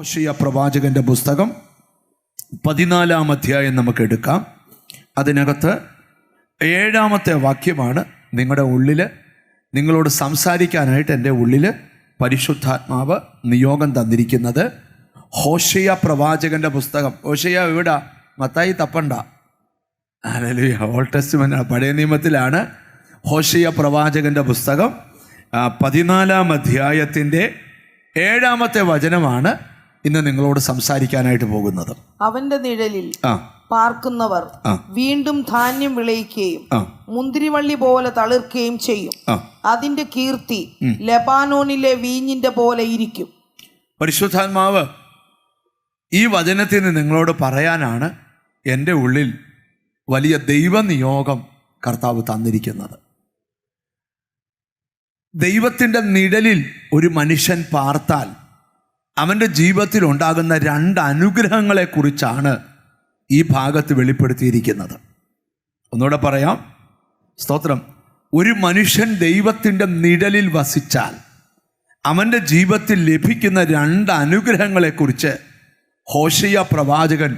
ഹോശേയ പ്രവാചകന്റെ പുസ്തകം 14-ാം അധ്യായം നമുക്ക് എടുക്കാം. അതിനകത്ത് 7-ാമത്തെ വാക്യമാണ് നിങ്ങളുടെ ഉള്ളിൽ നിങ്ങളോട് സംസാരിക്കാനായിട്ട് എൻ്റെ ഉള്ളിൽ പരിശുദ്ധാത്മാവ് നിയോഗം തന്നിരിക്കുന്നത്. ഹോശേയ പ്രവാചകന്റെ പുസ്തകം. ഹോശേയ എവിടാ? മത്തായി തപ്പണ്ട. ഹല്ലേലൂയ. ഓൾഡ് ടെസ്റ്റ്മെന്റ് പഴയ നിയമത്തിലാണ്. ഹോശേയ പ്രവാചകന്റെ പുസ്തകം 14-ാം അധ്യായത്തിൻ്റെ 7-ാമത്തെ വചനമാണ് ഇന്ന് നിങ്ങളോട് സംസാരിക്കാനായിട്ട് പോകുന്നത്. അവന്റെ നിഴലിൽ പാർക്കുന്നവർ വീണ്ടും ധാന്യം വിളയിക്കുകയും മുന്തിരിവള്ളി പോലെ തളിർക്കുകയും ചെയ്യും. അതിന്റെ കീർത്തി ലെബാനോനിലെ വീഞ്ഞിന്റെ പോലെ ഇരിക്കും. പരിശുദ്ധാത്മാവ് ഈ വചനത്തിൽ നിന്ന് നിങ്ങളോട് പറയാനാണ് എൻ്റെ ഉള്ളിൽ വലിയ ദൈവനിയോഗം കർത്താവ് തന്നിരിക്കുന്നത്. ദൈവത്തിൻ്റെ നിഴലിൽ ഒരു മനുഷ്യൻ പാർത്താൽ അവൻ്റെ ജീവിതത്തിൽ ഉണ്ടാകുന്ന 2 അനുഗ്രഹങ്ങളെക്കുറിച്ചാണ് ഈ ഭാഗത്ത് വെളിപ്പെടുത്തിയിരിക്കുന്നത്. ഒന്നുകൂടെ പറയാം. സ്തോത്രം. ഒരു മനുഷ്യൻ ദൈവത്തിൻ്റെ നിഴലിൽ വസിച്ചാൽ അവൻ്റെ ജീവിതത്തിൽ ലഭിക്കുന്ന 2 അനുഗ്രഹങ്ങളെക്കുറിച്ച് ഹോശേയ പ്രവാചകൻ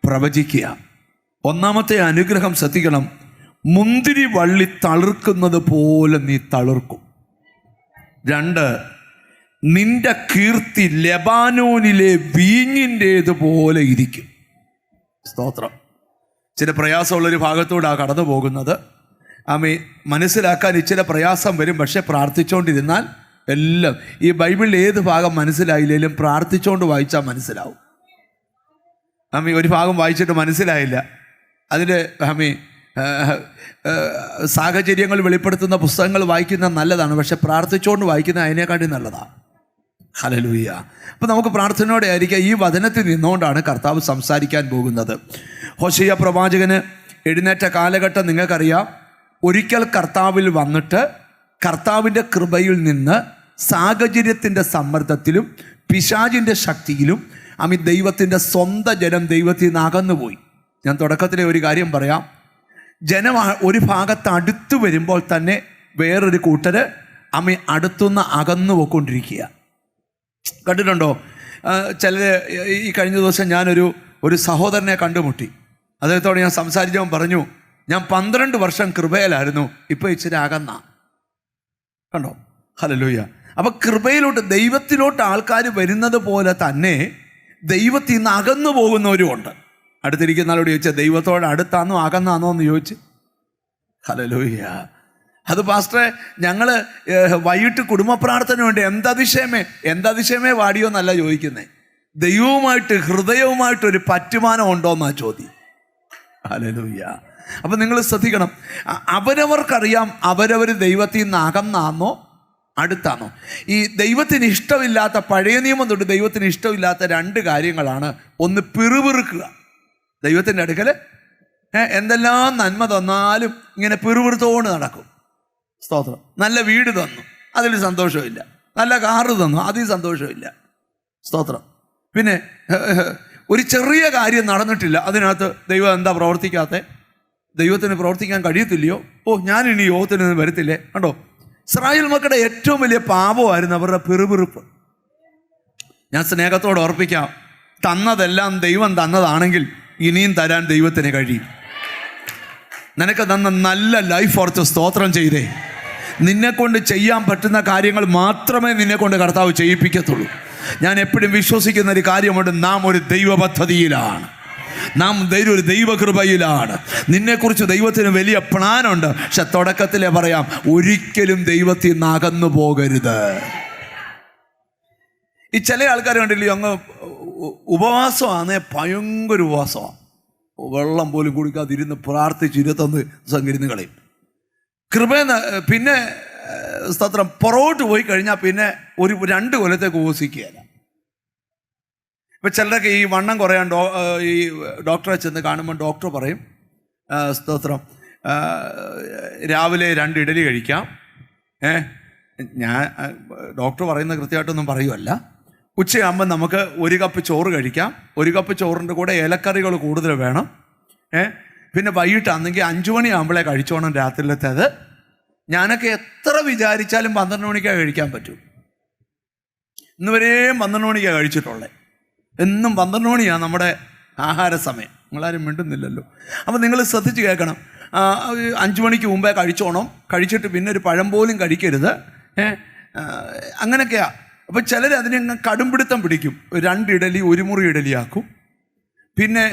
പ്രവചിക്കുക. ഒന്നാമത്തെ അനുഗ്രഹം ശ്രദ്ധിക്കണം. മുന്തിരി വള്ളി തളിർക്കുന്നത് പോലെ നീ തളിർക്കും. 2, നിന്റെ കീർത്തി ലെബാനോനിലെ വീഞ്ഞിൻ്റേതുപോലെ ഇരിക്കും. സ്തോത്രം. ചില പ്രയാസമുള്ളൊരു ഭാഗത്തൂടാണ് കടന്നു പോകുന്നത്. മനസ്സിലാക്കാൻ ഇച്ചിരി പ്രയാസം വരും. പക്ഷെ പ്രാർത്ഥിച്ചുകൊണ്ടിരുന്നാൽ എല്ലാം, ഈ ബൈബിളിൽ ഏത് ഭാഗം മനസ്സിലായില്ലെങ്കിലും പ്രാർത്ഥിച്ചുകൊണ്ട് വായിച്ചാൽ മനസ്സിലാവും. ഒരു ഭാഗം വായിച്ചിട്ട് മനസ്സിലായില്ല, അതിൻ്റെ സാഹചര്യങ്ങൾ വെളിപ്പെടുത്തുന്ന പുസ്തകങ്ങൾ വായിക്കുന്നത് നല്ലതാണ്. പക്ഷെ പ്രാർത്ഥിച്ചുകൊണ്ട് വായിക്കുന്നത് അതിനെക്കാട്ടി നല്ലതാണ്. ഹല്ലേലൂയ. അപ്പോൾ നമുക്ക് പ്രാർത്ഥനയോടെ ആയിരിക്കാം. ഈ വചനത്തിൽ നിന്നുകൊണ്ടാണ് കർത്താവ് സംസാരിക്കാൻ പോകുന്നത്. ഹോശേയ പ്രവാചകന് എഴുന്നേറ്റ കാലഘട്ടം നിങ്ങൾക്കറിയാം. ഒരിക്കൽ കർത്താവിൽ വന്നിട്ട് കർത്താവിൻ്റെ കൃപയിൽ നിന്ന് സാഹചര്യത്തിൻ്റെ സമ്മർദ്ദത്തിലും പിശാചിൻ്റെ ശക്തിയിലും ദൈവത്തിൻ്റെ സ്വന്തം ജനം ദൈവത്തിൽ നിന്ന് അകന്നുപോയി. ഞാൻ തുടക്കത്തിലെ ഒരു കാര്യം പറയാം. ജനം ഒരു ഭാഗത്ത് അടുത്ത് വരുമ്പോൾ തന്നെ വേറൊരു കൂട്ടര് അടുത്തുനിന്ന് അകന്നു പോയിക്കൊണ്ടിരിക്കുക. കണ്ടിട്ടുണ്ടോ? ചിലർ ഈ കഴിഞ്ഞ ദിവസം ഞാനൊരു സഹോദരനെ കണ്ടുമുട്ടി. അദ്ദേഹത്തോട് ഞാൻ സംസാരിച്ചവൻ പറഞ്ഞു, ഞാൻ 12 വർഷം കൃപയിലായിരുന്നു, ഇപ്പോൾ ഇച്ചിരി അകന്ന. കണ്ടോ? ഹല്ലേലൂയ. അപ്പം കൃപയിലോട്ട്, ദൈവത്തിലോട്ട് ആൾക്കാർ വരുന്നത് പോലെ തന്നെ ദൈവത്തിൽ നിന്ന് അകന്നു പോകുന്നവരും ഉണ്ട്. അടുത്തിരിക്കുന്ന ആളോട് ചോദിച്ചാൽ ദൈവത്തോട് അടുത്താന്നോ അകന്നാന്നോ എന്ന് ചോദിച്ച്. ഹല്ലേലൂയ. അത് പാസ്റ്ററെ, ഞങ്ങൾ വൈകിട്ട് കുടുംബ പ്രാർത്ഥനയുണ്ട്, എന്തതിശയമേ വാടിയോ എന്നല്ല ചോദിക്കുന്നത്. ദൈവവുമായിട്ട് ഹൃദയവുമായിട്ടൊരു പറ്റുമാനം ഉണ്ടോ എന്നാ ചോദ്യം. ഹല്ലേലൂയ. അപ്പം നിങ്ങൾ ശ്രദ്ധിക്കണം. അവരവർക്കറിയാം അവരവർ ദൈവത്തിൽ നിന്ന് അകന്നാന്നോ അടുത്താന്നോ. ഈ ദൈവത്തിന് ഇഷ്ടമില്ലാത്ത, പഴയ നിയമം തൊട്ട് ദൈവത്തിന് ഇഷ്ടമില്ലാത്ത 2 കാര്യങ്ങളാണ്. ഒന്ന്, പിറുപിറുക്കുക. ദൈവത്തിൻ്റെ അടുക്കൽ എന്തെല്ലാം നന്മ തന്നാലും ഇങ്ങനെ പിറുപിറുത്തോണ്ട് നടക്കും. സ്തോത്രം. നല്ല വീട് തന്നു, അതിൽ സന്തോഷമില്ല. നല്ല കാറ് തന്നു, അതിൽ സന്തോഷമില്ല. സ്തോത്രം. പിന്നെ ഒരു ചെറിയ കാര്യം നടന്നിട്ടില്ല, അതിനകത്ത് ദൈവം എന്താ പ്രവർത്തിക്കാത്ത? ദൈവത്തിന് പ്രവർത്തിക്കാൻ കഴിയത്തില്ലയോ? ഞാനിനി യോഗത്തിന് വരത്തില്ലേ? കണ്ടോ? ഇസ്രായേൽ മക്കളുടെ ഏറ്റവും വലിയ പാപമായിരുന്നു അവരുടെ പിറുപിറുപ്പ്. ഞാൻ സ്നേഹത്തോടെ ഓർപ്പിക്കാം, തന്നതെല്ലാം ദൈവം തന്നതാണെങ്കിൽ ഇനിയും തരാൻ ദൈവത്തിന് കഴിയും. നിനക്ക് തന്ന നല്ല ലൈഫ് ഓർത്ത് സ്തോത്രം ചെയ്തേ. നിന്നെക്കൊണ്ട് ചെയ്യാൻ പറ്റുന്ന കാര്യങ്ങൾ മാത്രമേ നിന്നെക്കൊണ്ട് കർത്താവ് ചെയ്യിപ്പിക്കത്തുള്ളൂ. ഞാൻ എപ്പോഴും വിശ്വസിക്കുന്ന ഒരു കാര്യമുണ്ട്, നാം ഒരു ദൈവ പദ്ധതിയിലാണ്, നാം ഒരു ദൈവകൃപയിലാണ്. നിന്നെക്കുറിച്ച് ദൈവത്തിന് വലിയ പ്ലാനുണ്ട്. പക്ഷെ തുടക്കത്തിലേ പറയാം, ഒരിക്കലും ദൈവത്തിൽ നിന്ന് അകന്നു പോകരുത്. ഈ ചില ആൾക്കാർ കണ്ടില്ലേ, അങ്ങ് ഉപവാസമാണ്, ഭയങ്കര ഉപവാസമാണ്. വെള്ളം പോലും കുടിക്കാതിരുന്ന് പ്രാർത്ഥിച്ച് 21 ദിവസം ഇരുന്ന് കളയും. പിന്നെ സ്തോത്രം, പുറകോട്ട് പോയി കഴിഞ്ഞാൽ പിന്നെ ഒരു 2 കൊല്ലത്തേക്ക് ഉപവസിക്കുകയല്ല. ഇപ്പം ചിലരൊക്കെ ഈ വണ്ണം കുറയാൻ ഈ ഡോക്ടറെ ചെന്ന് കാണുമ്പോൾ ഡോക്ടർ പറയും, സ്തോത്രം, രാവിലെ 2 ഇഡലി കഴിക്കാം. ഞാൻ ഡോക്ടർ പറയുന്ന കൃത്യമായിട്ടൊന്നും പറയുമല്ല. ഉച്ചയാകുമ്പോൾ നമുക്ക് 1 കപ്പ് ചോറ് കഴിക്കാം. 1 കപ്പ് ചോറിൻ്റെ കൂടെ ഇലക്കറികൾ കൂടുതൽ വേണം. പിന്നെ വൈകിട്ടാണെങ്കിൽ 5 മണിയാകുമ്പോഴേ കഴിച്ചോണം രാത്രിയിലത്തേത്. ഞാനൊക്കെ എത്ര വിചാരിച്ചാലും 12 മണിക്കാണ് കഴിക്കാൻ പറ്റൂ. ഇന്ന് വരെയും 12 മണിക്കാണ് കഴിച്ചിട്ടുള്ളത്. എന്നും 12 മണിയാണ് നമ്മുടെ ആഹാര സമയം. നിങ്ങളാരും മിണ്ടുന്നില്ലല്ലോ. അപ്പം നിങ്ങൾ ശ്രദ്ധിച്ച് കേൾക്കണം. 5 മണിക്ക് മുമ്പേ കഴിച്ചോണം, കഴിച്ചിട്ട് പിന്നെ ഒരു പഴം പോലും കഴിക്കരുത്. അങ്ങനെയൊക്കെയാണ്. അപ്പം ചിലർ അതിനെ കടുംപിടുത്തം പിടിക്കും. 2 ഇഡലി 1 മുറി ഇഡലിയാക്കും, പിന്നെ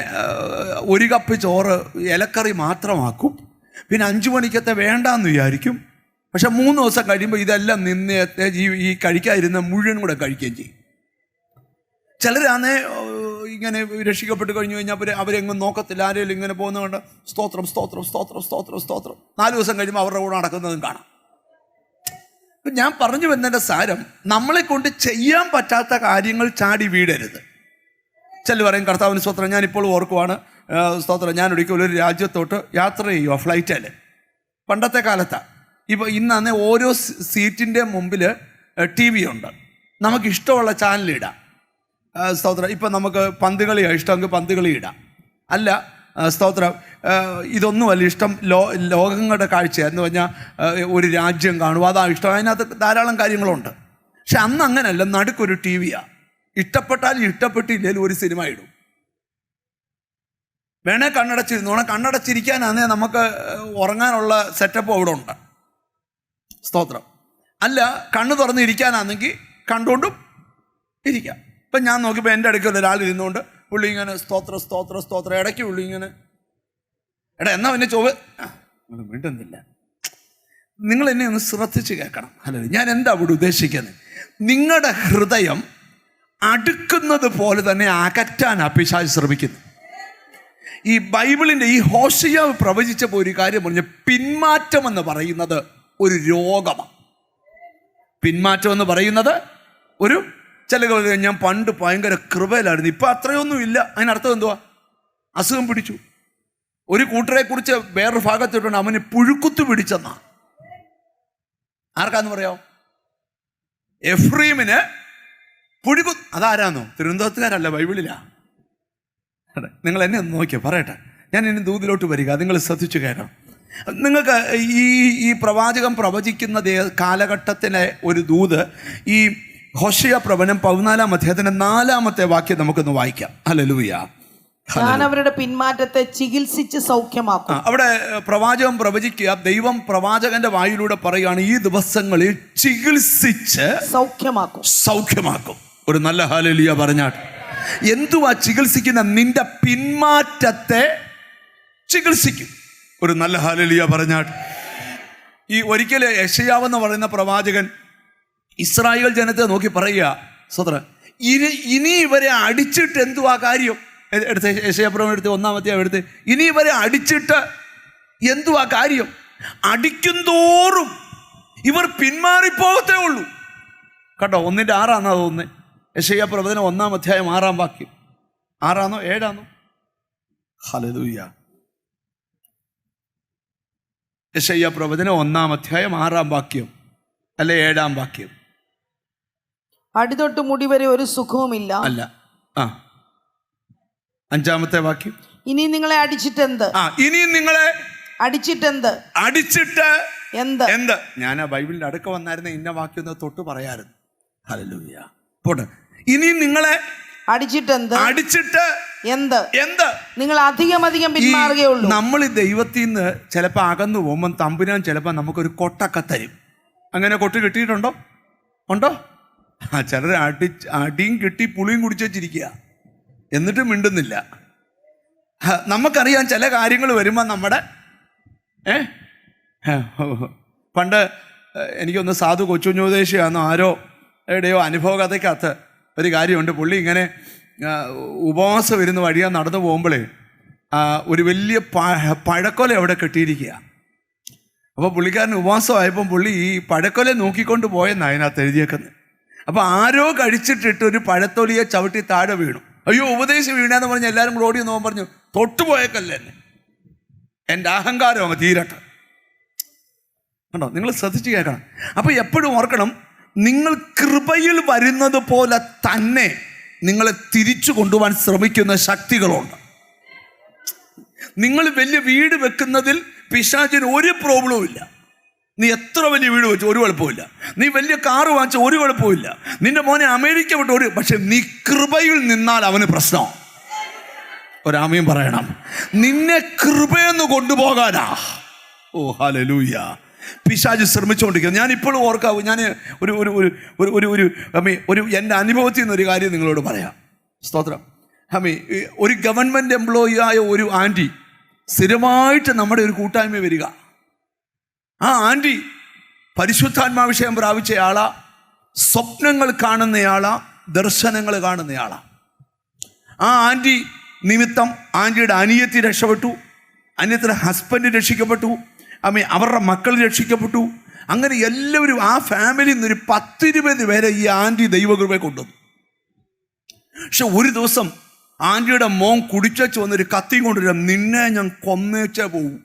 1 കപ്പ് ചോറ് ഇലക്കറി മാത്രമാക്കും, പിന്നെ 5 മണിക്കത്തെ വേണ്ടാന്ന് വിചാരിക്കും. പക്ഷെ 3 ദിവസം കഴിയുമ്പോൾ ഇതെല്ലാം നിന്നത്തെ ഈ കഴിക്കാതിരുന്ന മുഴുവൻ കൂടെ കഴിക്കുകയും ചെയ്യും. ചിലരാണേ ഇങ്ങനെ രക്ഷിക്കപ്പെട്ട് കഴിഞ്ഞു കഴിഞ്ഞാൽ അവരെങ്ങും നോക്കത്തില്ല. ആരെങ്കിലും ഇങ്ങനെ പോകുന്നതുകൊണ്ട് സ്തോത്രം സ്തോത്രം സ്തോത്രം സ്തോത്രം സ്തോത്രം 4 ദിവസം കഴിയുമ്പോൾ അവരുടെ കൂടെ നടക്കുന്നതും കാണാം. ഞാൻ പറഞ്ഞു വന്നതിൻ്റെ സാരം, നമ്മളെ കൊണ്ട് ചെയ്യാൻ പറ്റാത്ത കാര്യങ്ങൾ ചാടി വീഴരുത്. ചില പറയും കർത്താവിന് സ്തോത്രം, ഞാനിപ്പോൾ ഓർക്കുവാണ് സ്തോത്രം, ഞാൻ ഒരിക്കലും ഒരു രാജ്യത്തോട്ട് യാത്ര ചെയ്യുക ഫ്ലൈറ്റിൽ. പണ്ടത്തെ കാലത്താണ്. ഇപ്പോൾ ഇന്നാണ് ഓരോ സീറ്റിൻ്റെ മുമ്പിൽ TV ഉണ്ട്, നമുക്കിഷ്ടമുള്ള ചാനലിടാം. സ്തോത്രം, ഇപ്പം നമുക്ക് പന്തുകളിയാണ് ഇഷ്ടമെങ്കിൽ പന്തുകളി ഇടാം. അല്ല സ്തോത്രം, ഇതൊന്നുമല്ല ഇഷ്ടം, ലോകങ്ങളുടെ കാഴ്ച എന്ന് പറഞ്ഞാൽ ഒരു രാജ്യം കാണുക, അതാണ് ഇഷ്ടം. അതിനകത്ത് ധാരാളം കാര്യങ്ങളുണ്ട്. പക്ഷെ അന്ന് അങ്ങനെയല്ല, നടുക്കൊരു TVയാണ്. ഇഷ്ടപ്പെട്ടാലും ഇഷ്ടപ്പെട്ടില്ലെങ്കിലും ഒരു സിനിമ ഇടും. വേണേൽ കണ്ണടച്ചിരുന്നോണം. കണ്ണടച്ചിരിക്കാനാണേ നമുക്ക് ഉറങ്ങാനുള്ള സെറ്റപ്പ് അവിടെ ഉണ്ട്. സ്തോത്രം. അല്ല, കണ്ണ് തുറന്നിരിക്കാനാണെങ്കിൽ കണ്ടുകൊണ്ടും ഇരിക്കാം. ഇപ്പം ഞാൻ നോക്കിയപ്പോൾ എൻ്റെ അടുക്കൽ ഒരാൾ ഇരുന്നുകൊണ്ട് പുള്ളി ഇങ്ങനെ സ്തോത്ര സ്തോത്ര സ്തോത്ര, ഇടയ്ക്ക് പുള്ളി ഇങ്ങനെ എന്നാ പിന്നെ വീണ്ടുന്നില്ല. നിങ്ങൾ എന്നെ ഒന്ന് ശ്രദ്ധിച്ച് കേൾക്കണം. അല്ല, ഞാൻ എന്താ അവിടെ ഉദ്ദേശിക്കുന്നത്? നിങ്ങളുടെ ഹൃദയം അടുക്കുന്നത് പോലെ തന്നെ അകറ്റാനാണ് പിശാച് ശ്രമിക്കുന്നത്. ഈ ബൈബിളിൻ്റെ ഈ ഹോശയ്യാവ് പ്രവചിച്ചപ്പോൾ ഒരു കാര്യം പറഞ്ഞ, പിന്മാറ്റം എന്ന് പറയുന്നത് ഒരു രോഗമാണ്. പിന്മാറ്റം എന്ന് പറയുന്നത് ഒരു ചില ഞാൻ പണ്ട് ഭയങ്കര കൃപയിലായിരുന്നു, ഇപ്പം അത്രയൊന്നും ഇല്ല. അതിനർത്ഥം എന്തുവാ? അസുഖം പിടിച്ചു. ഒരു കൂട്ടരെ കുറിച്ച് വേറൊരു ഭാഗത്തിട്ടുണ്ട്, അവന് പുഴുക്കുത്തു പിടിച്ചെന്നാ. ആർക്കാന്ന് പറയാമോ? എഫ്രീമിന് അതാരാന്നോ? തിരുവനന്തപുരത്തുകാരല്ല, ബൈബിളിലാ. നിങ്ങൾ എന്നെ ഒന്ന് നോക്കിയോ, പറയട്ടെ. ഞാൻ ഇനി ദൂതിലോട്ട് വരിക, നിങ്ങൾ ശ്രദ്ധിച്ചു കേൾക്കണം. നിങ്ങൾക്ക് ഈ പ്രവാചകൻ പ്രവചിക്കുന്ന കാലഘട്ടത്തിലെ ഒരു ദൂത്, ഈ ഹോശയ്യ പ്രവചനം 14-ാം അധ്യായത്തിന്റെ 4-ാമത്തെ വാക്യം നമുക്കൊന്ന് വായിക്കാം. ഹല്ലേലൂയ. ഞാൻ അവരുടെ പിന്മാറ്റത്തെ ചികിത്സിച്ച് സൗഖ്യമാക്കും. അവിടെ പ്രവാചകൻ പ്രവചിക്കുക, ദൈവം പ്രവാചകന്റെ വായിലൂടെ പറയുകയാണ്, ഈ ദിവസങ്ങളിൽ ചികിത്സിച്ച് സൗഖ്യമാക്കും. ഒരു നല്ല ഹല്ലേലൂയ പറഞ്ഞാട്ട്. എന്തുവാ ചികിത്സിക്കുന്ന? നിന്റെ പിന്മാറ്റത്തെ ചികിത്സിക്കും. ഒരു നല്ല ഹല്ലേലൂയ പറഞ്ഞാട്ട്. ഈ ഒരിക്കലും യെശയ്യാവെന്ന് പറയുന്ന പ്രവാചകൻ ഇസ്രായേൽ ജനത്തെ നോക്കി പറയുക, സ്വത്ര, ഇനി ഇവരെ അടിച്ചിട്ട് എന്തുവാ കാര്യം? എടുത്ത് യെശയ്യാപ്രവചനം എടുത്ത് 1-ാം അധ്യായം എടുത്ത്, ഇനി ഇവരെ അടിച്ചിട്ട് എന്തുവാ കാര്യം? അടിക്കും തോറും ഇവർ പിന്മാറിപ്പോകത്തേ ഉള്ളൂ. കേട്ടോ, 1:6 തോന്നുന്നത്. യെശയ്യാപ്രവചനം 1-ാം അധ്യായം 6-ാം വാക്യം. 6 7? ഹല്ലേലൂയ. യെശയ്യാപ്രവചനം 1-ാം അധ്യായം 6-ാം വാക്യം, അല്ലെ 7-ാം വാക്യം. അടിതൊട്ട് മുടി വരെ ഒരു സുഖവുമില്ല. അല്ല, 5-ാമത്തെ വാക്യം. ഇനി നിങ്ങളെ അടിച്ചിട്ടെന്ത്? ഇനി നിങ്ങളെ അടിച്ചിട്ടെന്ത്? അടിച്ചിട്ട് എന്ത്? ഞാൻ ആ ബൈബിളിന്റെ അടുക്ക വന്നായിരുന്ന ഇന്ന വാക്യം ഒന്ന് തൊട്ട് പറയായിരുന്നു. ഹല്ലേലൂയ. പോട്ടെ. ഇനി നിങ്ങളെ അടിച്ചിട്ട് എന്ത്? നിങ്ങൾ അധികം പിന്മാറുകയുള്ളൂ. നമ്മൾ ഈ ദൈവത്തിൽ നിന്ന് ചിലപ്പോൾ അകന്നു പോകുമ്പോൾ തമ്പുരാൻ ചിലപ്പോൾ നമുക്കൊരു കൊട്ടൊക്കെ തരും. അങ്ങനെ കൊട്ട് കിട്ടിയിട്ടുണ്ടോ? ഉണ്ടോ? ചിലർ അടിയും കിട്ടി പുളിയും കുടിച്ചു വെച്ചിരിക്കുക, എന്നിട്ട് മിണ്ടുന്നില്ല. നമുക്കറിയാം ചില കാര്യങ്ങൾ വരുമ്പോൾ നമ്മുടെ പണ്ട് എനിക്കൊന്ന് സാധു കൊച്ചുഞ്ഞോദേശിയാണെന്നോ ആരോ എവിടെയോ അനുഭവ കഥയ്ക്കകത്ത് ഒരു കാര്യമുണ്ട്. പുള്ളി ഇങ്ങനെ ഉപവാസം ഇരുന്ന് വഴിയാൻ നടന്നു പോകുമ്പോഴേ ഒരു വലിയ പഴക്കൊല അവിടെ കെട്ടിയിരിക്കുക. അപ്പോൾ പുള്ളിക്കാരൻ ഉപവാസമായപ്പം പുള്ളി ഈ പഴക്കൊല നോക്കിക്കൊണ്ട് പോയെന്നാണ് അതിനകത്ത് എഴുതിയേക്കുന്നത്. അപ്പോൾ ആരോ കഴിച്ചിട്ടിട്ട് ഒരു പഴത്തൊലിയെ ചവിട്ടി താഴെ വീണു. അയ്യോ, ഉപദേശം വീണാന്ന് പറഞ്ഞ് എല്ലാവരും കൂടെ ഓടി നോക്കാൻ പറഞ്ഞു, തൊട്ടുപോയേക്കല്ലേ എന്നെ, എൻ്റെ അഹങ്കാരം അങ്ങ് തീരട്ടെ. കണ്ടോ, നിങ്ങൾ ശ്രദ്ധിച്ച് കേൾക്കണം. അപ്പോൾ എപ്പോഴും ഓർക്കണം, നിങ്ങൾ കൃപയിൽ വരുന്നത് പോലെ തന്നെ നിങ്ങളെ തിരിച്ചു കൊണ്ടുപോകാൻ ശ്രമിക്കുന്ന ശക്തികളുണ്ട്. നിങ്ങൾ വലിയ വീട് വെക്കുന്നതിൽ പിശാചിന് ഒരു പ്രോബ്ലവും ഇല്ല. നീ എത്ര വലിയ വീട് വെച്ചു ഒരു കുഴപ്പമില്ല, നീ വലിയ കാറ് വാങ്ങിച്ച ഒരു കുഴപ്പമില്ല, നിന്റെ മോനെ അമേരിക്ക വിട്ട് പക്ഷെ നീ കൃപയിൽ നിന്നാൽ അവന് പ്രശ്നം. ഒരാമയും പറയണം. നിന്നെ കൃപയെന്ന് കൊണ്ടുപോകാനാ. ഓ ഹല്ലേലൂയ. പിശാച് ശ്രമിച്ചുകൊണ്ടിരിക്കുന്നത്. ഞാൻ ഇപ്പോഴും ഓർക്കാവൂ. ഞാൻ ഒരു എൻ്റെ അനുഭവത്തിൽ നിന്നൊരു കാര്യം നിങ്ങളോട് പറയാം. സ്തോത്രം. ഒരു ഗവൺമെൻറ് എംപ്ലോയി ആയ ഒരു ആൻറ്റി സ്ഥിരമായിട്ട് നമ്മുടെ ഒരു കൂട്ടായ്മ വരിക. ആ ആൻറ്റി പരിശുദ്ധാത്മാവിഷയം പ്രാപിച്ചയാളാ, സ്വപ്നങ്ങൾ കാണുന്നയാളാ, ദർശനങ്ങൾ കാണുന്നയാളാ. ആ ആൻറ്റി നിമിത്തം ആൻറ്റിയുടെ അനിയത്തി രക്ഷപ്പെട്ടു, അനിയത്തിയുടെ ഹസ്ബൻഡ് രക്ഷിക്കപ്പെട്ടു, അവരുടെ മക്കൾ രക്ഷിക്കപ്പെട്ടു. അങ്ങനെ എല്ലാവരും ആ ഫാമിലിയിൽ നിന്ന് ഒരു 10-20 പേരെ ഈ ആൻറ്റി ദൈവകൃപയെ കൊണ്ടുവന്നു. പക്ഷെ ഒരു ദിവസം ആൻറ്റിയുടെ മോൻ കുടിച്ചു വന്നൊരു കത്തിയും കൊണ്ടുവരാം, നിന്നെ ഞാൻ കൊന്നേച്ചേ പോവും.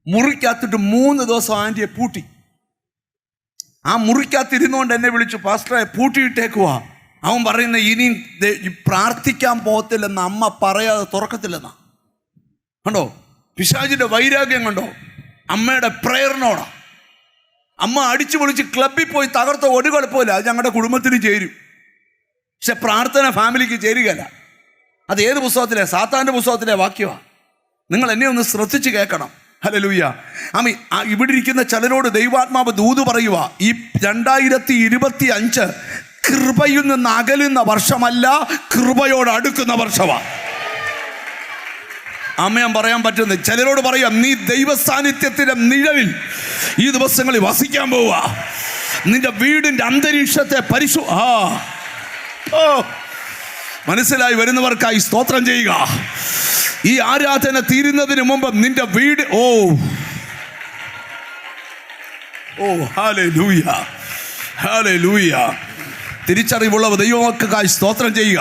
മുറിക്കകത്തിട്ട് 3 ദിവസം ആൻറ്റിയെ പൂട്ടി. ആ മുറിക്കകത്തിരുന്നുകൊണ്ട് എന്നെ വിളിച്ചു, പാസ്റ്ററെ പൂട്ടിയിട്ടേക്കുവാ. അവൻ പറയുന്ന ഇനി പ്രാർത്ഥിക്കാൻ പോകത്തില്ലെന്ന് അമ്മ പറയാതെ തുറക്കത്തില്ലെന്നാ. കണ്ടോ പിശാചിന്റെ വൈരാഗ്യം കണ്ടോ? അമ്മയുടെ പ്രേയറിനോടാ. അമ്മ അടിച്ചു പൊളിച്ച് ക്ലബിൽ പോയി തകർത്ത ഒരു കുഴപ്പമില്ല, അത് ഞങ്ങളുടെ കുടുംബത്തിന് ചേരും. പക്ഷെ പ്രാർത്ഥന ഫാമിലിക്ക് ചേരുകയല്ല. അത് ഏത് പുസ്തകത്തിലെ? സാത്താൻ്റെ പുസ്തകത്തിലെ വാക്യമാണ്. നിങ്ങൾ എന്നെ ഒന്ന് ശ്രദ്ധിച്ച് കേൾക്കണം. ഹല്ലേലൂയ. ഇവിടെ ഇരിക്കുന്ന ചിലരോട് ദൈവാത്മാവ് ദൂത് പറയുക, ഈ 2025 കൃപയിൽ നിന്ന് അകലുന്ന വർഷമല്ല, കൃപയോട് അടുക്കുന്ന വർഷമാണ്. അമ്മയാൻ പറയാൻ പറ്റുന്നത്. ചിലരോട് പറയാം, നീ ദൈവസാന്നിധ്യത്തിന്റെ നിഴലിൽ ഈ ദിവസങ്ങളിൽ വസിക്കാൻ പോവുക. നിന്റെ വീടിന്റെ അന്തരീക്ഷത്തെ മനസ്സിലായി വരുന്നവർക്കായി സ്തോത്രം ചെയ്യുക. ഈ ആരാധന തീരുന്നതിന് മുമ്പ് നിന്റെ വീട് ഹല്ലേലൂയ, ഹല്ലേലൂയ. തിരിച്ചറിവുള്ള ദൈവമക്കൾക്കായി സ്തോത്രം ചെയ്യുക.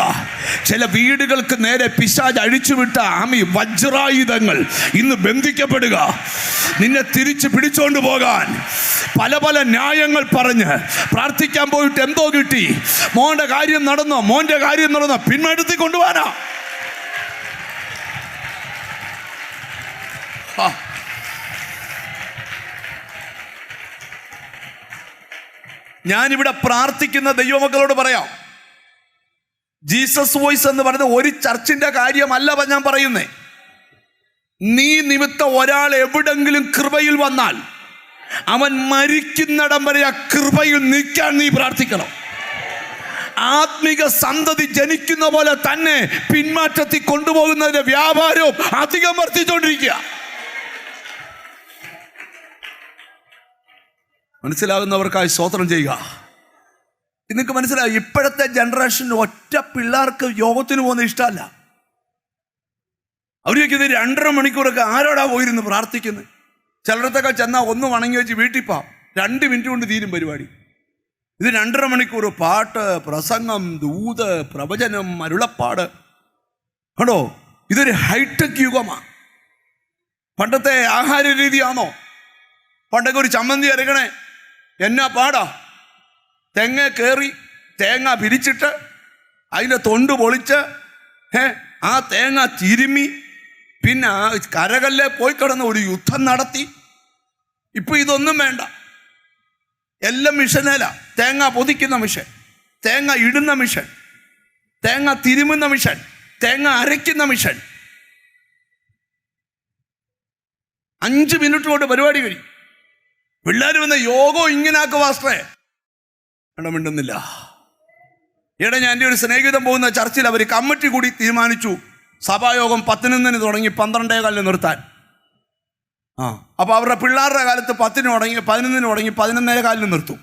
ചില വീടുകൾക്ക് നേരെ പിശാച് അഴിച്ചുവിട്ട വജ്രായുധങ്ങൾ ഇന്ന് ബന്ധിക്കപ്പെടുക. നിന്നെ തിരിച്ച് പിടിച്ചോണ്ട് പോകാൻ പല പല ന്യായങ്ങൾ പറഞ്ഞ് പ്രാർത്ഥിക്കാൻ പോയിട്ട് എന്തോ കിട്ടി, മോന്റെ കാര്യം നടന്നോ, പിന്മടത്തി കൊണ്ടുപോകാനാ. ഞാനിവിടെ പ്രാർത്ഥിക്കുന്ന ദൈവമക്കളോട് പറയാം, ജീസസ് വോയിസ് എന്ന് പറയുന്നത് ഒരു ചർച്ചിന്റെ കാര്യമല്ല ഞാൻ പറയുന്നേ. നീ നിമിത്തം ഒരാൾ എവിടെങ്കിലും കൃപയിൽ വന്നാൽ അവൻ മരിക്കുന്നിടം വരെ ആ കൃപയിൽ നിൽക്കാൻ നീ പ്രാർത്ഥിക്കണം. ആത്മിക സന്തതി ജനിക്കുന്ന പോലെ തന്നെ പിന്മാറ്റത്തിൽ കൊണ്ടുപോകുന്നതിന്റെ വ്യാപാരവും അധികം വർദ്ധിച്ചുകൊണ്ടിരിക്കുക. മനസ്സിലാകുന്നവർക്കായി സ്തോത്രം ചെയ്യുക. നിങ്ങൾക്ക് മനസ്സിലായി, ഇപ്പോഴത്തെ ജനറേഷനിൽ ഒറ്റ പിള്ളേർക്ക് യോഗത്തിന് പോകുന്ന ഇഷ്ടമല്ല. അവർ ചോദിക്കുന്നത് 2.5 മണിക്കൂറൊക്കെ ആരോടാ പോയിരുന്നു പ്രാർത്ഥിക്കുന്നത്? ചിലടത്തൊക്കെ ചെന്നാൽ ഒന്ന് വണങ്ങി വെച്ച് വീട്ടിൽ പോവാം, 2 മിനിറ്റ് കൊണ്ട് തീരും പരിപാടി. ഇത് 2.5 മണിക്കൂർ പാട്ട്, പ്രസംഗം, ദൂത്, പ്രവചനം, അരുളപ്പാട്. കണ്ടോ, ഇതൊരു ഹൈടെക് യുഗമാണ്. പണ്ടത്തെ ആഹാര രീതിയാണോ? പണ്ടൊക്കെ ഒരു ചമ്മന്തി അരക്കണേ എന്നാ പാടാ. തെങ്ങ കയറി തേങ്ങ പിരിച്ചിട്ട് അതിൻ്റെ തൊണ്ട് പൊളിച്ച് ആ തേങ്ങ തിരുമ്മി പിന്നെ കരകല്ലെ പോയി കിടന്ന് ഒരു യുദ്ധം നടത്തി. ഇപ്പൊ ഇതൊന്നും വേണ്ട, എല്ലാം മിഷനേല. തേങ്ങ പൊതിക്കുന്ന മിഷൻ, തേങ്ങ ഇടുന്ന മിഷൻ, തേങ്ങ തിരുമുന്ന മിഷൻ, തേങ്ങ അരയ്ക്കുന്ന മിഷൻ. 5 മിനിറ്റ് കൊണ്ട് പരിപാടി കഴിയും. പിള്ളേർ വന്ന യോഗോ ഇങ്ങനാക്ക് പാസ്റ്ററേ മിണ്ടുന്നില്ല. ഈയിടെ ഞാൻ എൻ്റെ ഒരു സ്നേഹിതം പോകുന്ന ചർച്ചിൽ അവർ കമ്മിറ്റി കൂടി തീരുമാനിച്ചു, സഭായോഗം 10 തുടങ്ങി 12:15 നിർത്താൻ. അപ്പൊ അവരുടെ പിള്ളേരുടെ കാലത്ത് 10 തുടങ്ങി 11 തുടങ്ങി 11:15 നിർത്തും.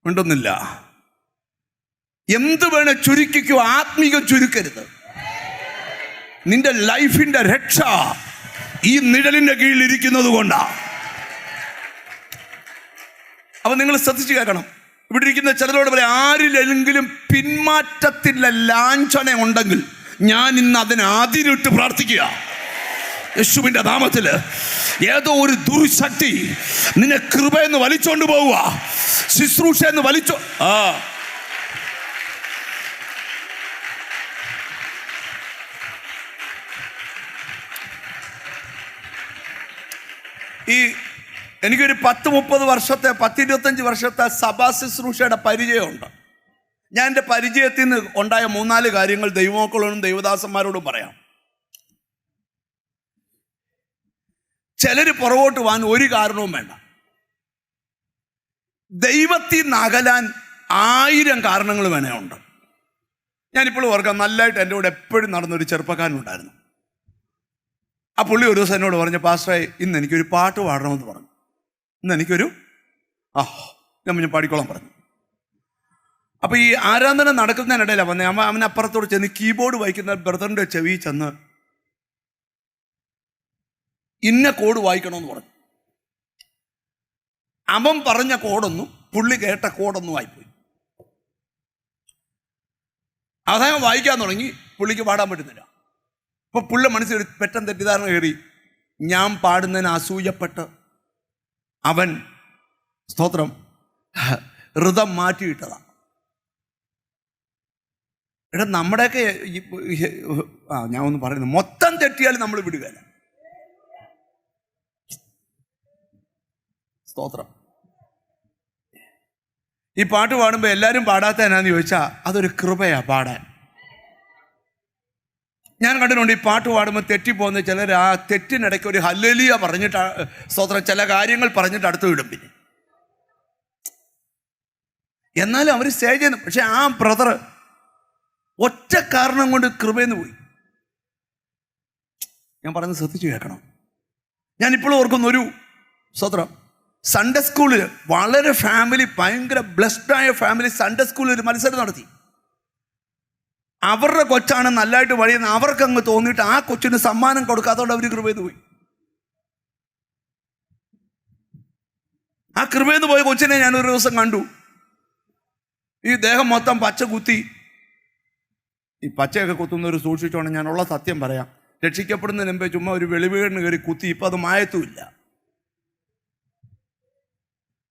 മിണ്ടുന്നില്ല. എന്ത് വേണേ ചുരുക്കിക്കോ, ആത്മീകം ചുരുക്കരുത്. നിന്റെ ലൈഫിന്റെ രക്ഷ ഈ നിഴലിന്റെ കീഴിൽ ഇരിക്കുന്നത് കൊണ്ടാ. അപ്പൊ നിങ്ങൾ ശ്രദ്ധിച്ചു കേൾക്കണം. ഇവിടെ ഇരിക്കുന്ന ചിലരോട് പറയാം, ആരിലെങ്കിലും പിന്മാറ്റത്തിൻ്റെ ലാഞ്ചന ഉണ്ടെങ്കിൽ ഞാൻ ഇന്ന് അതിനെ അതിരിട്ട് പ്രാർത്ഥിക്കുക യേശുവിന്റെ നാമത്തിൽ. ഏതോ ഒരു ദുർശക്തി നിന്നെ കൃപയെന്ന് വലിച്ചോണ്ട് പോവുക, ശുശ്രൂഷ എന്ന് വലിച്ചോ. എനിക്കൊരു 10-30 വർഷത്തെ 10-25 വർഷത്തെ സഭാ ശുശ്രൂഷയുടെ പരിചയമുണ്ട്. ഞാൻ എൻ്റെ പരിചയത്തിൽ നിന്ന് ഉണ്ടായ 3-4 കാര്യങ്ങൾ ദൈവമക്കളോടും ദൈവദാസന്മാരോടും പറയാം. ചിലർ പുറകോട്ട് പോകാൻ ഒരു കാരണവും വേണ്ട. ദൈവത്തിൽ നിന്ന് അകലാൻ 1000 കാരണങ്ങൾ വേണേ ഉണ്ട്. ഞാനിപ്പോഴും ഓർക്കാം, നല്ലതായിട്ട് എൻ്റെ കൂടെ എപ്പോഴും നടന്നൊരു ചെറുപ്പക്കാരനുണ്ടായിരുന്നു. ആ പുള്ളി ഒരു ദിവസം എന്നോട് പറഞ്ഞു, പാസ്റ്ററെ ഇന്ന് എനിക്കൊരു പാട്ട് പാടണമെന്ന് പറഞ്ഞു. ഇന്ന് എനിക്കൊരു ഞാൻ പാടിക്കോളാൻ പറഞ്ഞു. അപ്പോൾ ഈ ആരാധന നടക്കുന്നതിനിടയിലാണ് വന്നേ. അവനപ്പുറത്തോട് ചെന്ന് കീബോർഡ് വായിക്കുന്ന ബ്രദറിൻ്റെ ചെവി ചെന്ന് ഇന്ന കോഡ് വായിക്കണമെന്ന് പറഞ്ഞു. അവൻ പറഞ്ഞ കോഡൊന്നും പുള്ളി കേട്ട കോഡൊന്നും ആയിപ്പോയി. അദ്ദേഹം വായിക്കാൻ തുടങ്ങി, പുള്ളിക്ക് പാടാൻ പറ്റുന്നില്ല. അപ്പോൾ പുള്ളി മനസ്സിൽ പെട്ടെന്ന് തെറ്റിദ്ധാരണ കയറി. ഞാൻ പാടുന്നതിന് അസൂയപ്പെട്ട് അവൻ സ്തോത്രം ഋതം മാറ്റിയിട്ടതാണ്. എടാ, നമ്മുടെയൊക്കെ ഞാൻ ഒന്ന് പറയുന്നു, മൊത്തം തെറ്റിയാലും നമ്മൾ വിടുകയില്ല. സ്തോത്രം. ഈ പാട്ട് പാടുമ്പോൾ എല്ലാവരും പാടാത്ത എന്നാന്ന് ചോദിച്ചാൽ അതൊരു കൃപയാ പാടാൻ. ഞാൻ കണ്ടിട്ടുണ്ട്, ഈ പാട്ട് പാടുമ്പോൾ തെറ്റിപ്പോകുന്ന ചിലർ ആ തെറ്റിനിടയ്ക്ക് ഒരു ഹല്ലേലൂയ പറഞ്ഞിട്ട് സ്തോത്രം ചില കാര്യങ്ങൾ പറഞ്ഞിട്ട് അടുത്ത് വിടും. പിന്നെ എന്നാലും അവർ സ്റ്റേജ് ചെയ്യുന്നു. പക്ഷെ ആ ബ്രദർ ഒറ്റ കാരണം കൊണ്ട് കൃപയെന്ന് പോയി. ഞാൻ പറയുന്നത് ശ്രദ്ധിച്ചു കേൾക്കണം. ഞാനിപ്പോഴും ഓർക്കുന്ന ഒരു സ്തോത്രം, സൺഡേ സ്കൂളിൽ വളരെ ഫാമിലി, ഭയങ്കര ബ്ലെസ്ഡായ ഫാമിലി സൺഡേ സ്കൂളിൽ ഒരു മത്സരം നടത്തി. അവരുടെ കൊച്ചാണ് നല്ലതായിട്ട് വഴിയെന്ന് അവർക്ക് അങ്ങ് തോന്നിയിട്ട് ആ കൊച്ചിന് സമ്മാനം കൊടുക്കാത്തതുകൊണ്ട് അവർ കൃപയെന്ന് പോയി. ആ കൃപയെന്ന് പോയ കൊച്ചിനെ ഞാൻ ഒരു ദിവസം കണ്ടു. ഈ ദേഹം മൊത്തം പച്ച കുത്തി. ഈ പച്ചയൊക്കെ കുത്തുന്നവർ സൂക്ഷിച്ചോണം, ഞാനുള്ള സത്യം പറയാം. രക്ഷിക്കപ്പെടുന്നതിന് മുമ്പേ ചുമ്മാ ഒരു വെളിവീടിന് കയറി കുത്തി. ഇപ്പം അത് മായത്തുമില്ല.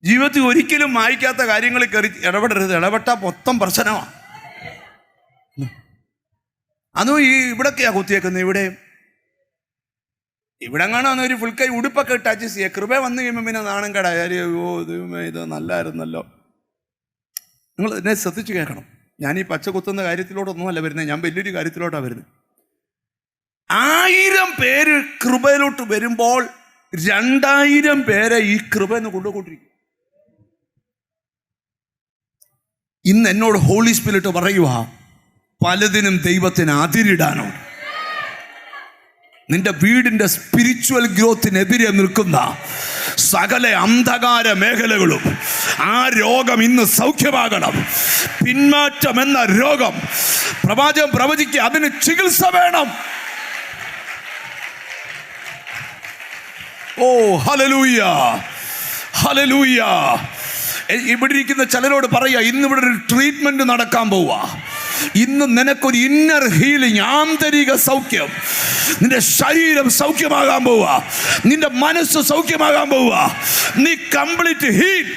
ജീവിതത്തിൽ ഒരിക്കലും മായ്ക്കാത്ത കാര്യങ്ങളിൽ കയറി ഇടപെടരുത്. ഇടപെട്ടാൽ മൊത്തം പ്രശ്നമാണ്. അതും ഈ ഇവിടൊക്കെയാ കുത്തിയേക്കുന്നത്. ഇവിടെ കാണാൻ ഒരു ഫുൾ കൈ ഉടുപ്പൊക്കെ ഇട്ട് അഡ്ജസ്റ്റ് ചെയ്യുക. കൃപ വന്നു കഴിയുമ്പോൾ പിന്നെ നാണം കടായാലും ദൈവമേ ഇത് നല്ലായിരുന്നല്ലോ. നിങ്ങൾ എന്നെ ശ്രദ്ധിച്ച് കേൾക്കണം. ഞാൻ ഈ പച്ച കുത്തുന്ന കാര്യത്തിലോട്ടൊന്നുമല്ല വരുന്നത്, ഞാൻ വലിയൊരു കാര്യത്തിലോട്ടാണ് വരുന്നത്. 1000 പേര് കൃപയിലോട്ട് വരുമ്പോൾ 2000 പേരെ ഈ കൃപയെന്ന് കൊണ്ടുപോയിക്കൊണ്ടിരിക്കും. ഇന്ന് എന്നോട് ഹോളി സ്പിരിറ്റ് പറയുക, പലതിനും ദൈവത്തിന് അതിരിടാനുണ്ട്. നിന്റെ വീടിന്റെ സ്പിരിച്വൽ ഗ്രോത്തിനെതിരെ നിൽക്കുന്ന സകല അന്ധകാര മേഖലകളും ആ രോഗം ഇന്ന് സൗഖ്യമാകണം. പിന്മാറ്റം എന്ന രോഗം പ്രവാചകൻ പ്രവചിക്കുക, അതിന് ചികിത്സ വേണം. ഓ ഹല്ലേലൂയ, ഹല്ലേലൂയ. ഇവിടെ ഇരിക്കുന്ന ചിലരോട് പറയുക, ഇന്നിവിടെ ഒരു ട്രീറ്റ്മെന്റ് നടക്കാൻ പോവുക. ഇന്ന് നിനക്കൊരു ഇന്നർ ഹീലിംഗ്, ആന്തരിക സൗഖ്യം. നിന്റെ ശരീരം സൗഖ്യമാകാൻ പോവുക, നിന്റെ മനസ്സ് സൗഖ്യമാകാൻ പോവുക. നീ കംപ്ലീറ്റ് ഹീൽ.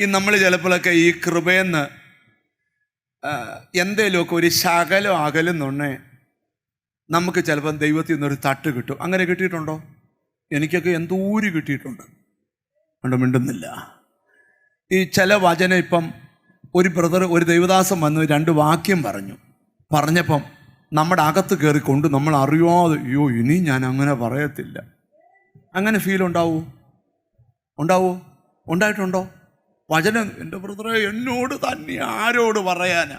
ഈ നമ്മൾ ചിലപ്പോഴൊക്കെ ഈ കൃപയെന്ന് എന്തേലുമൊക്കെ ഒരു ശകലം അകലുന്നുണ്ടേ നമുക്ക് ചിലപ്പം ദൈവത്തിൽ നിന്നൊരു തട്ട് കിട്ടും. അങ്ങനെ കിട്ടിയിട്ടുണ്ടോ? എനിക്കൊക്കെ എന്തോരം കിട്ടിയിട്ടുണ്ട്. അതുകൊണ്ട് മിണ്ടുന്നില്ല. ഈ ചില വചനം ഇപ്പം ഒരു ബ്രദർ, ഒരു ദൈവദാസം വന്ന് 2 വാക്യം പറഞ്ഞപ്പം നമ്മുടെ അകത്ത് കയറിക്കൊണ്ട് നമ്മൾ അറിയാതെ, അയ്യോ ഇനി ഞാൻ അങ്ങനെ പറയത്തില്ല. അങ്ങനെ ഫീൽ ഉണ്ടാവോ? ഉണ്ടായിട്ടുണ്ടോ? വചനം, എൻ്റെ ബ്രദറെ എന്നോട് തന്നെ ആരോട് പറയാനാ?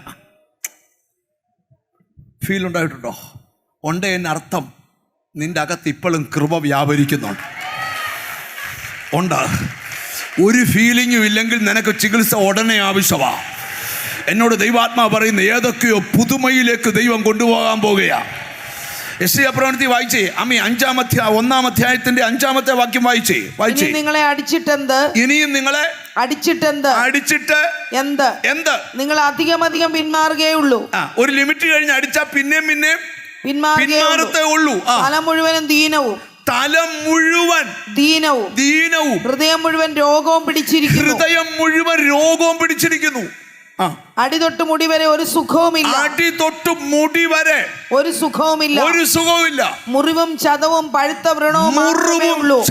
ഫീൽ ഉണ്ടായിട്ടുണ്ടോ? ഉണ്ട്. എന്നർത്ഥം നിന്റെ അകത്ത് ഇപ്പോഴും കൃപ വ്യാപരിക്കുന്നുണ്ട്. ഉണ്ട്. ഒരു ഫീലിങ്ങും ഇല്ലെങ്കിൽ നിനക്ക് ചികിത്സ ഉടനെ ആവശ്യമാണ്. എന്നോട് ദൈവാത്മാവ് പറയുന്ന ഏതൊക്കെയോ പുതുമയിലേക്ക് ദൈവം കൊണ്ടുപോകാൻ പോകുകയാ. യെശയ്യാ പ്രവചനത്തിൽ വായിച്ചേ. 1-ാം അധ്യായത്തിന്റെ 5-ാമത്തെ വാക്യം വായിച്ചേ. നിങ്ങളെ അടിച്ചിട്ടെന്ത്? ഇനിയും നിങ്ങളെ അടിച്ചിട്ട് എന്ത്? നിങ്ങൾ അധികം പിന്മാറുകയുള്ളൂ. ഒരു ലിമിറ്റ് കഴിഞ്ഞ് അടിച്ചാൽ പിന്നെയും പിന്മാറത്തേ ഉള്ളൂ. തല മുഴുവൻ ദീനവും ഹൃദയം മുഴുവൻ രോഗവും പിടിച്ചിരിക്കുന്നു. അടിതൊട്ട് മുടി വരെ ഒരു സുഖവുമില്ല. അടിതൊട്ട് മുടി വരെ ഒരു സുഖവുമില്ല. ഒരു സുഖവുമില്ല. മുറിവും ചതവും പഴുത്ത വ്രണവും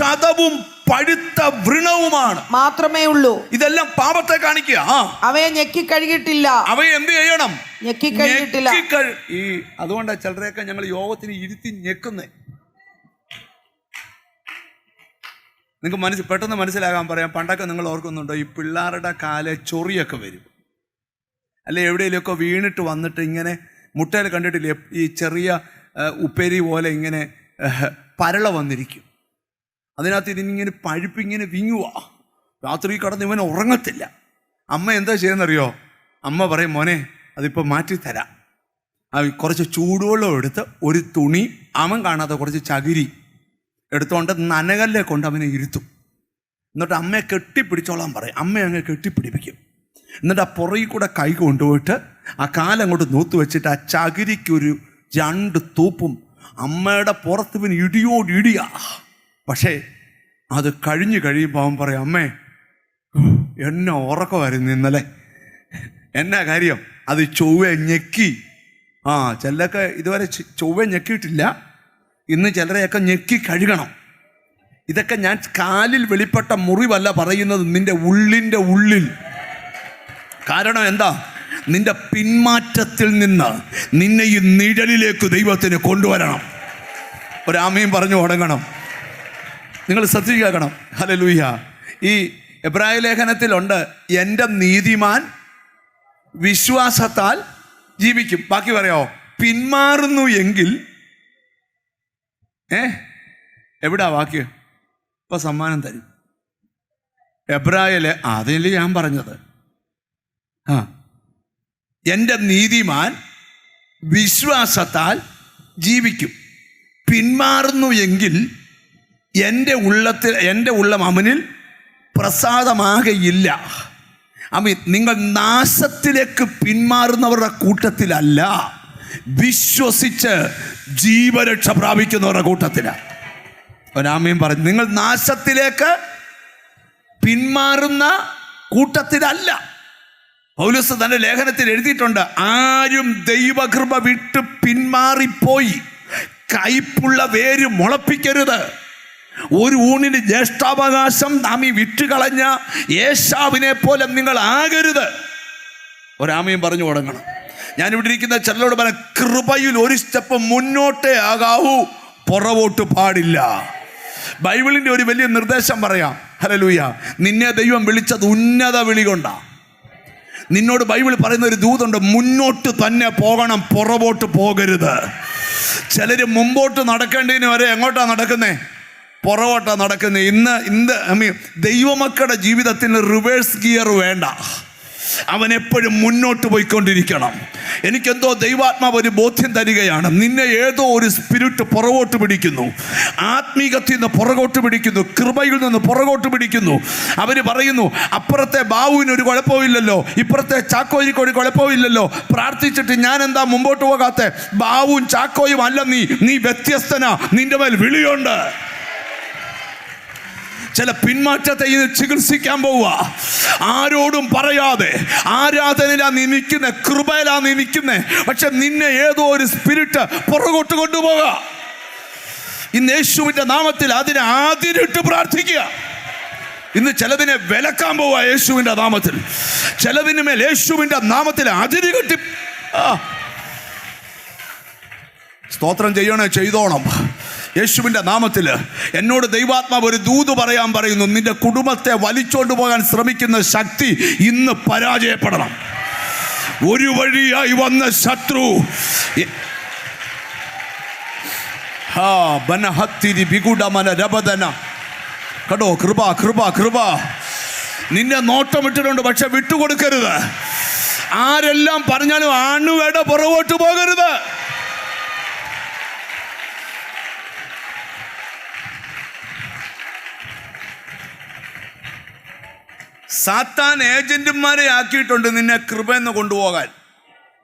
ചതവും പഴുത്ത വ്രണവുമാണ് മാത്രമേ ഉള്ളൂ. ഇതെല്ലാം പാപത്തെ കാണിക്കുക. അവയെ ഞെക്കി കഴുകിയിട്ടില്ല. അവയെ എന്ത് ചെയ്യണം? ഞെക്കി കഴുകിയിട്ടില്ല. ഈ അതുകൊണ്ടാണ് ചിലരെയൊക്കെ ഞങ്ങൾ യോഗത്തിന് ഇരുത്തി ഞെക്കുന്നേ. നിങ്ങൾക്ക് പെട്ടെന്ന് മനസ്സിലാകാൻ പറയാം. പണ്ടൊക്കെ നിങ്ങൾ ഓർക്കുന്നുണ്ടോ, ഈ പിള്ളേരുടെ കാലെ ചൊറിയൊക്കെ വരും, അല്ലെ എവിടെയെങ്കിലുമൊക്കെ വീണിട്ട് വന്നിട്ട് ഇങ്ങനെ മുട്ടയിൽ കണ്ടിട്ടില്ലേ, ഈ ചെറിയ ഉപ്പേരി പോലെ ഇങ്ങനെ പരള വന്നിരിക്കും. അതിനകത്ത് ഇതിനിങ്ങനെ പഴുപ്പിങ്ങനെ വിങ്ങുക. രാത്രി കടന്ന് ഇവൻ ഉറങ്ങത്തില്ല. അമ്മ എന്താ ചെയ്യുന്നറിയോ? അമ്മ പറയും, മോനെ അതിപ്പോൾ മാറ്റിത്തരാം. കുറച്ച് ചൂടുവെള്ളം എടുത്ത് ഒരു തുണി, അവൻ കാണാതെ കുറച്ച് ചകിരി എടുത്തുകൊണ്ട് നനകല്ലെ കൊണ്ട് അവനെ ഇരുത്തും. എന്നിട്ട് അമ്മയെ കെട്ടിപ്പിടിച്ചോളാൻ പറയും. അമ്മ അങ്ങ് കെട്ടിപ്പിടിപ്പിക്കും. എന്നിട്ട് ആ പുറകിൽ കൂടെ കൈ കൊണ്ടുപോയിട്ട് ആ കാലങ്ങോട്ട് നൂത്ത് വെച്ചിട്ട് ആ ചകിരിക്കൊരു 2 തൂപ്പും. അമ്മയുടെ പുറത്ത് ഇവന് ഇടിയോടിടിയാ. പക്ഷേ അത് കഴിഞ്ഞ് കഴിയുമ്പോൾ അവൻ പറയും, അമ്മേ എന്നെ ഉറക്കമായിരുന്നു ഇന്നലെ. എന്നാ കാര്യം? അത് ചൊവ്വ ഞെക്കി. ചിലരൊക്കെ ഇതുവരെ ചൊവ്വ ഞെക്കിയിട്ടില്ല. ഇന്ന് ചിലരെയൊക്കെ ഞെക്കി കഴുകണം. ഇതൊക്കെ ഞാൻ കാലിൽ വെളിപ്പെട്ട മുറിവല്ല പറയുന്നത്, നിന്റെ ഉള്ളിൻ്റെ ഉള്ളിൽ. കാരണം എന്താ? നിന്റെ പിന്മാറ്റത്തിൽ നിന്ന് നിന്നെ ഈ നിഴലിലേക്ക് ദൈവത്തിന് കൊണ്ടുവരണം. ഒരാമയും പറഞ്ഞു തുടങ്ങണം. നിങ്ങൾ ശ്രദ്ധിക്കണം. ഹല്ലേലൂയ. ഈ എബ്രായ ലേഖനത്തിലുണ്ട്, എൻ്റെ നീതിമാൻ വിശ്വാസത്താൽ ജീവിക്കും. ബാക്കി പറയാമോ? പിന്മാറുന്നു എങ്കിൽ എവിടാ വാക്യം? ഇപ്പൊ സമ്മാനം തരും. എബ്രായയിലെ അതിൽ ഞാൻ പറഞ്ഞത്, എൻ്റെ നീതിമാൻ വിശ്വാസത്താൽ ജീവിക്കും. പിന്മാറുന്നു എങ്കിൽ എൻ്റെ ഉള്ളം അവനിൽ പ്രസാദമാകയില്ല. നിങ്ങൾ നാശത്തിലേക്ക് പിന്മാറുന്നവരുടെ കൂട്ടത്തിലല്ല, വിശ്വസിച്ച് ജീവരക്ഷ പ്രാപിക്കുന്നവരുടെ കൂട്ടത്തിലാണ്. ഒരാമയും പറഞ്ഞു. നിങ്ങൾ നാശത്തിലേക്ക് പിന്മാറുന്ന കൂട്ടത്തിലല്ല. പൗലോസ് തന്റെ ലേഖനത്തിൽ എഴുതിയിട്ടുണ്ട്, ആരും ദൈവകൃപ വിട്ട് പിന്മാറിപ്പോയി കയ്പുള്ള വേര് മുളപ്പിക്കരുത്. ഒരു ഊണിന് ജ്യേഷ്ഠാവകാശം നാം ഈ വിട്ടുകളഞ്ഞ ഏശാവിനെ പോലെ നിങ്ങൾ ആകരുത്. ഒരാമയും പറഞ്ഞു തുടങ്ങണം. ഞാനിവിടെ ഇരിക്കുന്ന ചിലരോട് പറയാം, കൃപയിൽ ഒരു സ്റ്റെപ്പ് മുന്നോട്ടേ ആകാവൂ, പുറകോട്ട് പാടില്ല. ബൈബിളിൻ്റെ ഒരു വലിയ നിർദ്ദേശം പറയാം. ഹല്ലേലൂയ. നിന്നെ ദൈവം വിളിച്ചത് ഉന്നത വിളി കൊണ്ടാണ്. നിന്നോട് ബൈബിൾ പറയുന്ന ഒരു ദൂതുണ്ട്, മുന്നോട്ട് തന്നെ പോകണം, പുറകോട്ട് പോകരുത്. ചിലർ മുമ്പോട്ട് നടക്കേണ്ടതിന് വരെ എങ്ങോട്ടാണ് നടക്കുന്നേ? പുറകോട്ടാണ് നടക്കുന്നത്. ഇന്ന് ദൈവമക്കളുടെ ജീവിതത്തിന് റിവേഴ്സ് ഗിയർ വേണ്ട. അവൻ എപ്പോഴും മുന്നോട്ട് പോയിക്കൊണ്ടിരിക്കണം. എനിക്കെന്തോ ദൈവാത്മാവ് ഒരു ബോധ്യം തരികയാണ്, നിന്നെ ഏതോ ഒരു സ്പിരിറ്റ് പുറകോട്ട് പിടിക്കുന്നു. ആത്മീകത്തിൽ നിന്ന് പുറകോട്ട് പിടിക്കുന്നു, കൃപയിൽ നിന്ന് പുറകോട്ട് പിടിക്കുന്നു. അവർ പറയുന്നു, അപ്പുറത്തെ ബാവുവിന് ഒരു കുഴപ്പമില്ലല്ലോ, ഇപ്പുറത്തെ ചാക്കോയ്ക്ക് ഒരു കുഴപ്പമില്ലല്ലോ, പ്രാർത്ഥിച്ചിട്ട് ഞാൻ എന്താ മുമ്പോട്ട് പോകാത്തെ? ബാവുവും ചാക്കോയും അല്ല നീ വ്യത്യസ്തനാ, നിന്റെ മേൽ വിളിയുണ്ട്. ചില പിന്മാറ്റത്തെ ചികിത്സിക്കാൻ പോവുക, ആരോടും പറയാതെ. ആരാധനയിലാ നീ നിൽക്കുന്നത്, കൃപയിലാ നീ നിൽക്കുന്നത്, പക്ഷെ നിന്നെ ഏതോ ഒരു സ്പിരിറ്റ് പുറകോട്ട് കൊണ്ടുപോകുക. ഇന്ന് യേശുവിൻ്റെ നാമത്തിൽ അതിനെ ആതിരിട്ട് പ്രാർത്ഥിക്കുക. ഇന്ന് ചിലതിനെ വിലക്കാൻ പോവുക യേശുവിൻ്റെ നാമത്തിൽ. ചിലതിന് മേൽ യേശുവിൻ്റെ നാമത്തിൽ അതിരി കെട്ടി സ്തോത്രം ചെയ്യണേ, ചെയ്തോണം. യേശുവിൻ്റെ നാമത്തിൽ എന്നോട് ദൈവാത്മാവ് ഒരു ദൂത് പറയാൻ പറയുന്നു, നിന്റെ കുടുംബത്തെ വലിച്ചോണ്ട് പോകാൻ ശ്രമിക്കുന്ന ശക്തി ഇന്ന് പരാജയപ്പെടണം. ഒരു വഴിയായി വന്ന ശത്രു കേട്ടോ, കൃപ കൃപ കൃപ. നിന്നെ നോട്ടമിട്ടിട്ടുണ്ട്, പക്ഷെ വിട്ടുകൊടുക്കരുത്. ആരെല്ലാം പറഞ്ഞാലും അണുവയുടെ പുറകോട്ട് പോകരുത്. സാത്താൻ ഏജന്റുമാരെ ആക്കിയിട്ടുണ്ട് നിന്നെ കൃപയെന്ന് കൊണ്ടുപോകാൻ.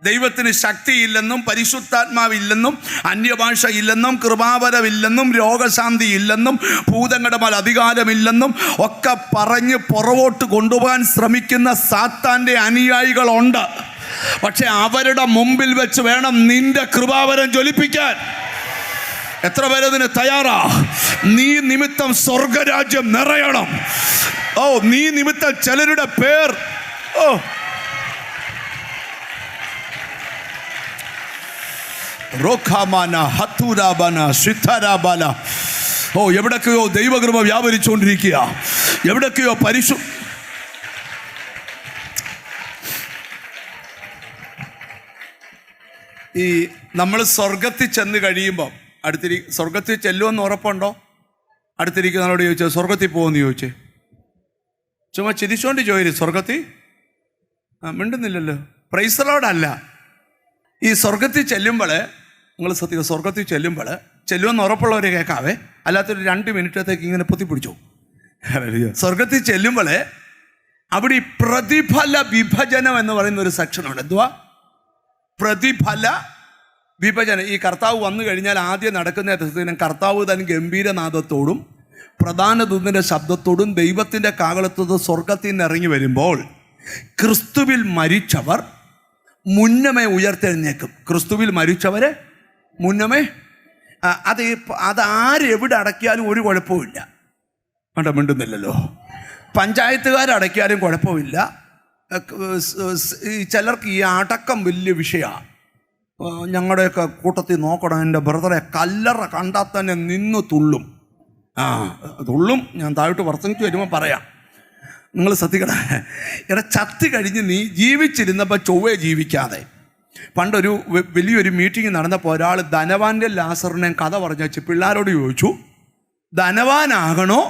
ദൈവത്തിന് ശക്തിയില്ലെന്നും പരിശുദ്ധാത്മാവില്ലെന്നും അന്യഭാഷ ഇല്ലെന്നും കൃപാവരമില്ലെന്നും രോഗശാന്തി ഇല്ലെന്നും ഭൂതങ്ങളുടെ മേൽ അധികാരമില്ലെന്നും ഒക്കെ പറഞ്ഞ് പുറകോട്ട് കൊണ്ടുപോകാൻ ശ്രമിക്കുന്ന സാത്താൻ്റെ അനുയായികളുണ്ട്. പക്ഷെ അവരുടെ മുമ്പിൽ വെച്ച് വേണം നിന്റെ കൃപാവരം ജ്വലിപ്പിക്കാൻ. എത്ര പേരതിന് തയ്യാറാ? നീ നിമിത്തം സ്വർഗരാജ്യം നിറയണം. നീ നിമിത്തം ചിലരുടെ പേർ എവിടൊക്കെയോ ദൈവകൃപ വ്യാപരിച്ചുകൊണ്ടിരിക്കുക, എവിടൊക്കെയോ ഈ നമ്മൾ സ്വർഗത്തിൽ ചെന്ന് കഴിയുമ്പോൾ സ്വർഗത്തിൽ ചെല്ലുമെന്ന് ഉറപ്പുണ്ടോ? അടുത്തിരിക്കുന്നവരോട് ചോദിച്ചോ, സ്വർഗത്തിൽ പോകുമെന്ന് ചോദിച്ചേ. ചുമ്മാ ചിരിച്ചോണ്ട് ചോദിച്ചു, സ്വർഗത്തിൽ മിണ്ടുന്നില്ലല്ലോ. പ്രൈസ് ദി ലോർഡ് അല്ല. ഈ സ്വർഗത്തിൽ ചെല്ലുമ്പോൾ നിങ്ങൾ ശ്രദ്ധിക്കുക, സ്വർഗത്തിൽ ചെല്ലുമെന്ന് ഉറപ്പുള്ളവരെ കേൾക്കാവേ, അല്ലാത്തൊരു 2 മിനിറ്റത്തേക്ക് ഇങ്ങനെ പൊത്തിപ്പിടിച്ചു. സ്വർഗത്തിൽ ചെല്ലുമ്പോൾ അവിടെ ഈ പ്രതിഫല വിഭജനം എന്ന് പറയുന്ന ഒരു സെക്ഷനുണ്ട്. എന്തുവാ പ്രതിഫല വിഭജനം? ഈ കർത്താവ് വന്നു കഴിഞ്ഞാൽ ആദ്യം നടക്കുന്ന ദിവസം കർത്താവ് തൻ ഗംഭീരനാദത്തോടും പ്രധാന ദൂതൻ്റെ ശബ്ദത്തോടും ദൈവത്തിൻ്റെ കാഹളത്തോടും സ്വർഗത്തിൽ നിന്ന് ഇറങ്ങി വരുമ്പോൾ ക്രിസ്തുവിൽ മരിച്ചവർ മുന്നമേ ഉയർത്തെഴുന്നേക്കും. ക്രിസ്തുവിൽ മരിച്ചവരെ മുന്നമേ അത് ആരെവിടെ അടക്കിയാലും ഒരു കുഴപ്പമില്ല. മിണ്ടുന്നില്ലല്ലോ. പഞ്ചായത്തുകാരടക്കിയാലും കുഴപ്പമില്ല. ചിലർക്ക് ഈ അടക്കം വലിയ വിഷയമാണ്. ഞങ്ങളുടെയൊക്കെ കൂട്ടത്തിൽ നോക്കണം, എൻ്റെ ബ്രദറെ കല്ലറ കണ്ടാൽ തന്നെ നിന്ന് തുള്ളും. ഞാൻ താഴോട്ട് വർത്തനിച്ച് വരുമ്പോൾ പറയാം. നിങ്ങൾ ശ്രദ്ധിക്കണം. ചത്തി കഴിഞ്ഞ് നീ ജീവിച്ചിരുന്നപ്പോൾ ചൊവ്വേ ജീവിക്കാതെ. പണ്ടൊരു വലിയൊരു മീറ്റിംഗ് നടന്നപ്പോൾ ഒരാൾ ധനവാന്റെ ലാസറിനെ കഥ പറഞ്ഞു വെച്ച് പിള്ളേരോട് ചോദിച്ചു, ധനവാനാകണോ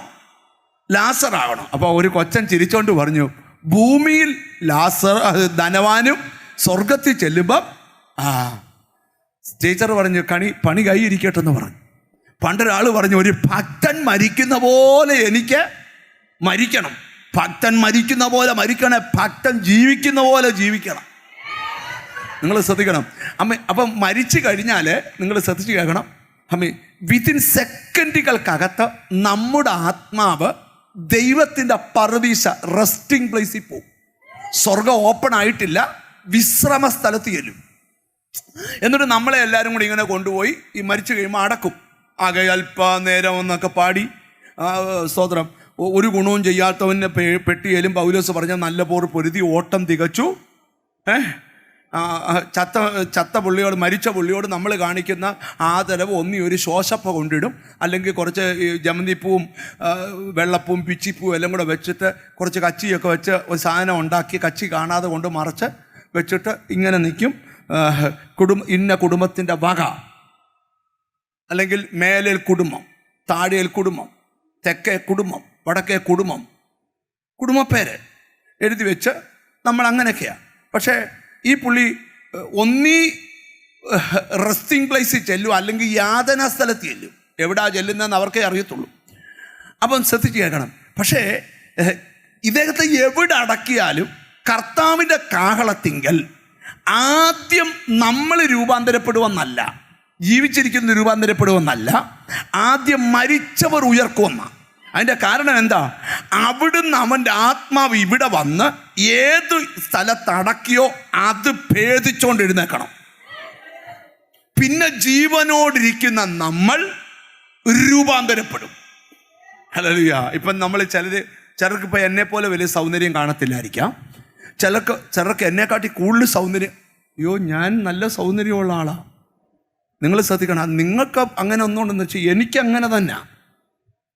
ലാസറാകണോ? അപ്പോൾ ഒരു കൊച്ചൻ ചിരിച്ചോണ്ട് പറഞ്ഞു, ഭൂമിയിൽ ധനവാനും സ്വർഗത്തിൽ ചെല്ലുമ്പം ടീച്ചർ പറഞ്ഞു പണി കൈയിരിക്കട്ടെന്ന് പറഞ്ഞു. പണ്ടൊരാൾ പറഞ്ഞു, ഒരു ഭക്തൻ മരിക്കുന്ന പോലെ എനിക്ക് മരിക്കണം. ഭക്തൻ മരിക്കുന്ന പോലെ മരിക്കണേ, ഭക്തൻ ജീവിക്കുന്ന പോലെ ജീവിക്കണം. നിങ്ങൾ ശ്രദ്ധിക്കണം അമ്മ. അപ്പം മരിച്ചു കഴിഞ്ഞാൽ നിങ്ങൾ ശ്രദ്ധിച്ച് കേൾക്കണം അമ്മ, വിത്തിൻ സെക്കൻഡുകൾക്കകത്ത് നമ്മുടെ ആത്മാവ് ദൈവത്തിൻ്റെ പറുദീസ റെസ്റ്റിംഗ് പ്ലേസിൽ പോകും. സ്വർഗം ഓപ്പൺ ആയിട്ടില്ല, വിശ്രമ സ്ഥലത്ത് ചെല്ലും. എന്നിട്ട് നമ്മളെ എല്ലാവരും കൂടി ഇങ്ങനെ കൊണ്ടുപോയി ഈ മരിച്ചു കഴിയുമ്പോൾ അടക്കും. ആകെ അല്പനേരം എന്നൊക്കെ പാടി സ്തോത്രം. ഒരു ഗുണവും ചെയ്യാത്തവനെ പെട്ടിയേലും പൗലോസ് പറഞ്ഞ നല്ല പോർ പൊരുതി ഓട്ടം തികച്ചു. ചത്ത പുള്ളിയോട്, മരിച്ച പുള്ളിയോട് നമ്മൾ കാണിക്കുന്ന ആദരവ് ഒരു ശോശപ്പ കൊണ്ടിടും, അല്ലെങ്കിൽ കുറച്ച് ജമന്തിപ്പൂവും വെള്ളപ്പൂവും പിച്ചിപ്പൂവും എല്ലാം കൂടെ വെച്ചിട്ട് കുറച്ച് കച്ചിയൊക്കെ വെച്ച് ഒരു സാധനം ഉണ്ടാക്കി കച്ചി കാണാതെ കൊണ്ട് മറച്ച് വെച്ചിട്ട് ഇങ്ങനെ നിൽക്കും. ഇന്ന കുടുംബത്തിൻ്റെ വക, അല്ലെങ്കിൽ മേലേൽ കുടുംബം, താഴേൽ കുടുംബം, തെക്കേ കുടുംബം, വടക്കേ കുടുംബം, കുടുംബപ്പേര് എഴുതി വെച്ച് നമ്മൾ അങ്ങനെയൊക്കെയാണ്. പക്ഷേ ഈ പുള്ളി ഒന്നീ റെസ്റ്റിംഗ് പ്ലേസിൽ ചെല്ലും, അല്ലെങ്കിൽ യാതനാ സ്ഥലത്ത് ചെല്ലും. എവിടാ ചെല്ലുന്നതെന്ന് അവർക്കേ അറിയത്തുള്ളൂ. അപ്പം ശ്രദ്ധിച്ച് കേൾക്കണം. പക്ഷേ ഇദ്ദേഹത്തെ എവിടെ അടക്കിയാലും കർത്താവിൻ്റെ കാഹളത്തിങ്കൽ ആദ്യം നമ്മൾ രൂപാന്തരപ്പെടുമെന്നല്ല, ജീവിച്ചിരിക്കുന്ന രൂപാന്തരപ്പെടുമെന്നല്ല, ആദ്യം മരിച്ചവർ ഉയർക്കുമെന്ന. അതിൻ്റെ കാരണം എന്താ? അവിടുന്ന് അവൻ്റെ ആത്മാവ് ഇവിടെ വന്ന് ഏത് സ്ഥലത്തടക്കിയോ അത് ഭേദിച്ചുകൊണ്ട് എഴുന്നേക്കണം. പിന്നെ ജീവനോടിരിക്കുന്ന നമ്മൾ രൂപാന്തരപ്പെടും. ഹല്ലേലൂയ. ഇപ്പം നമ്മൾ ചിലർക്ക് ഇപ്പം എന്നെപ്പോലെ വലിയ സൗന്ദര്യം കാണത്തില്ലായിരിക്കാം. ചിലർക്ക് എന്നെക്കാട്ടി കൂടുതൽ സൗന്ദര്യം. ഞാൻ നല്ല സൗന്ദര്യമുള്ള ആളാണ്. നിങ്ങൾ ശ്രദ്ധിക്കണം. നിങ്ങൾക്ക് അങ്ങനെ ഒന്നുകൊണ്ടെന്ന് വെച്ചാൽ എനിക്ക് അങ്ങനെ തന്നെ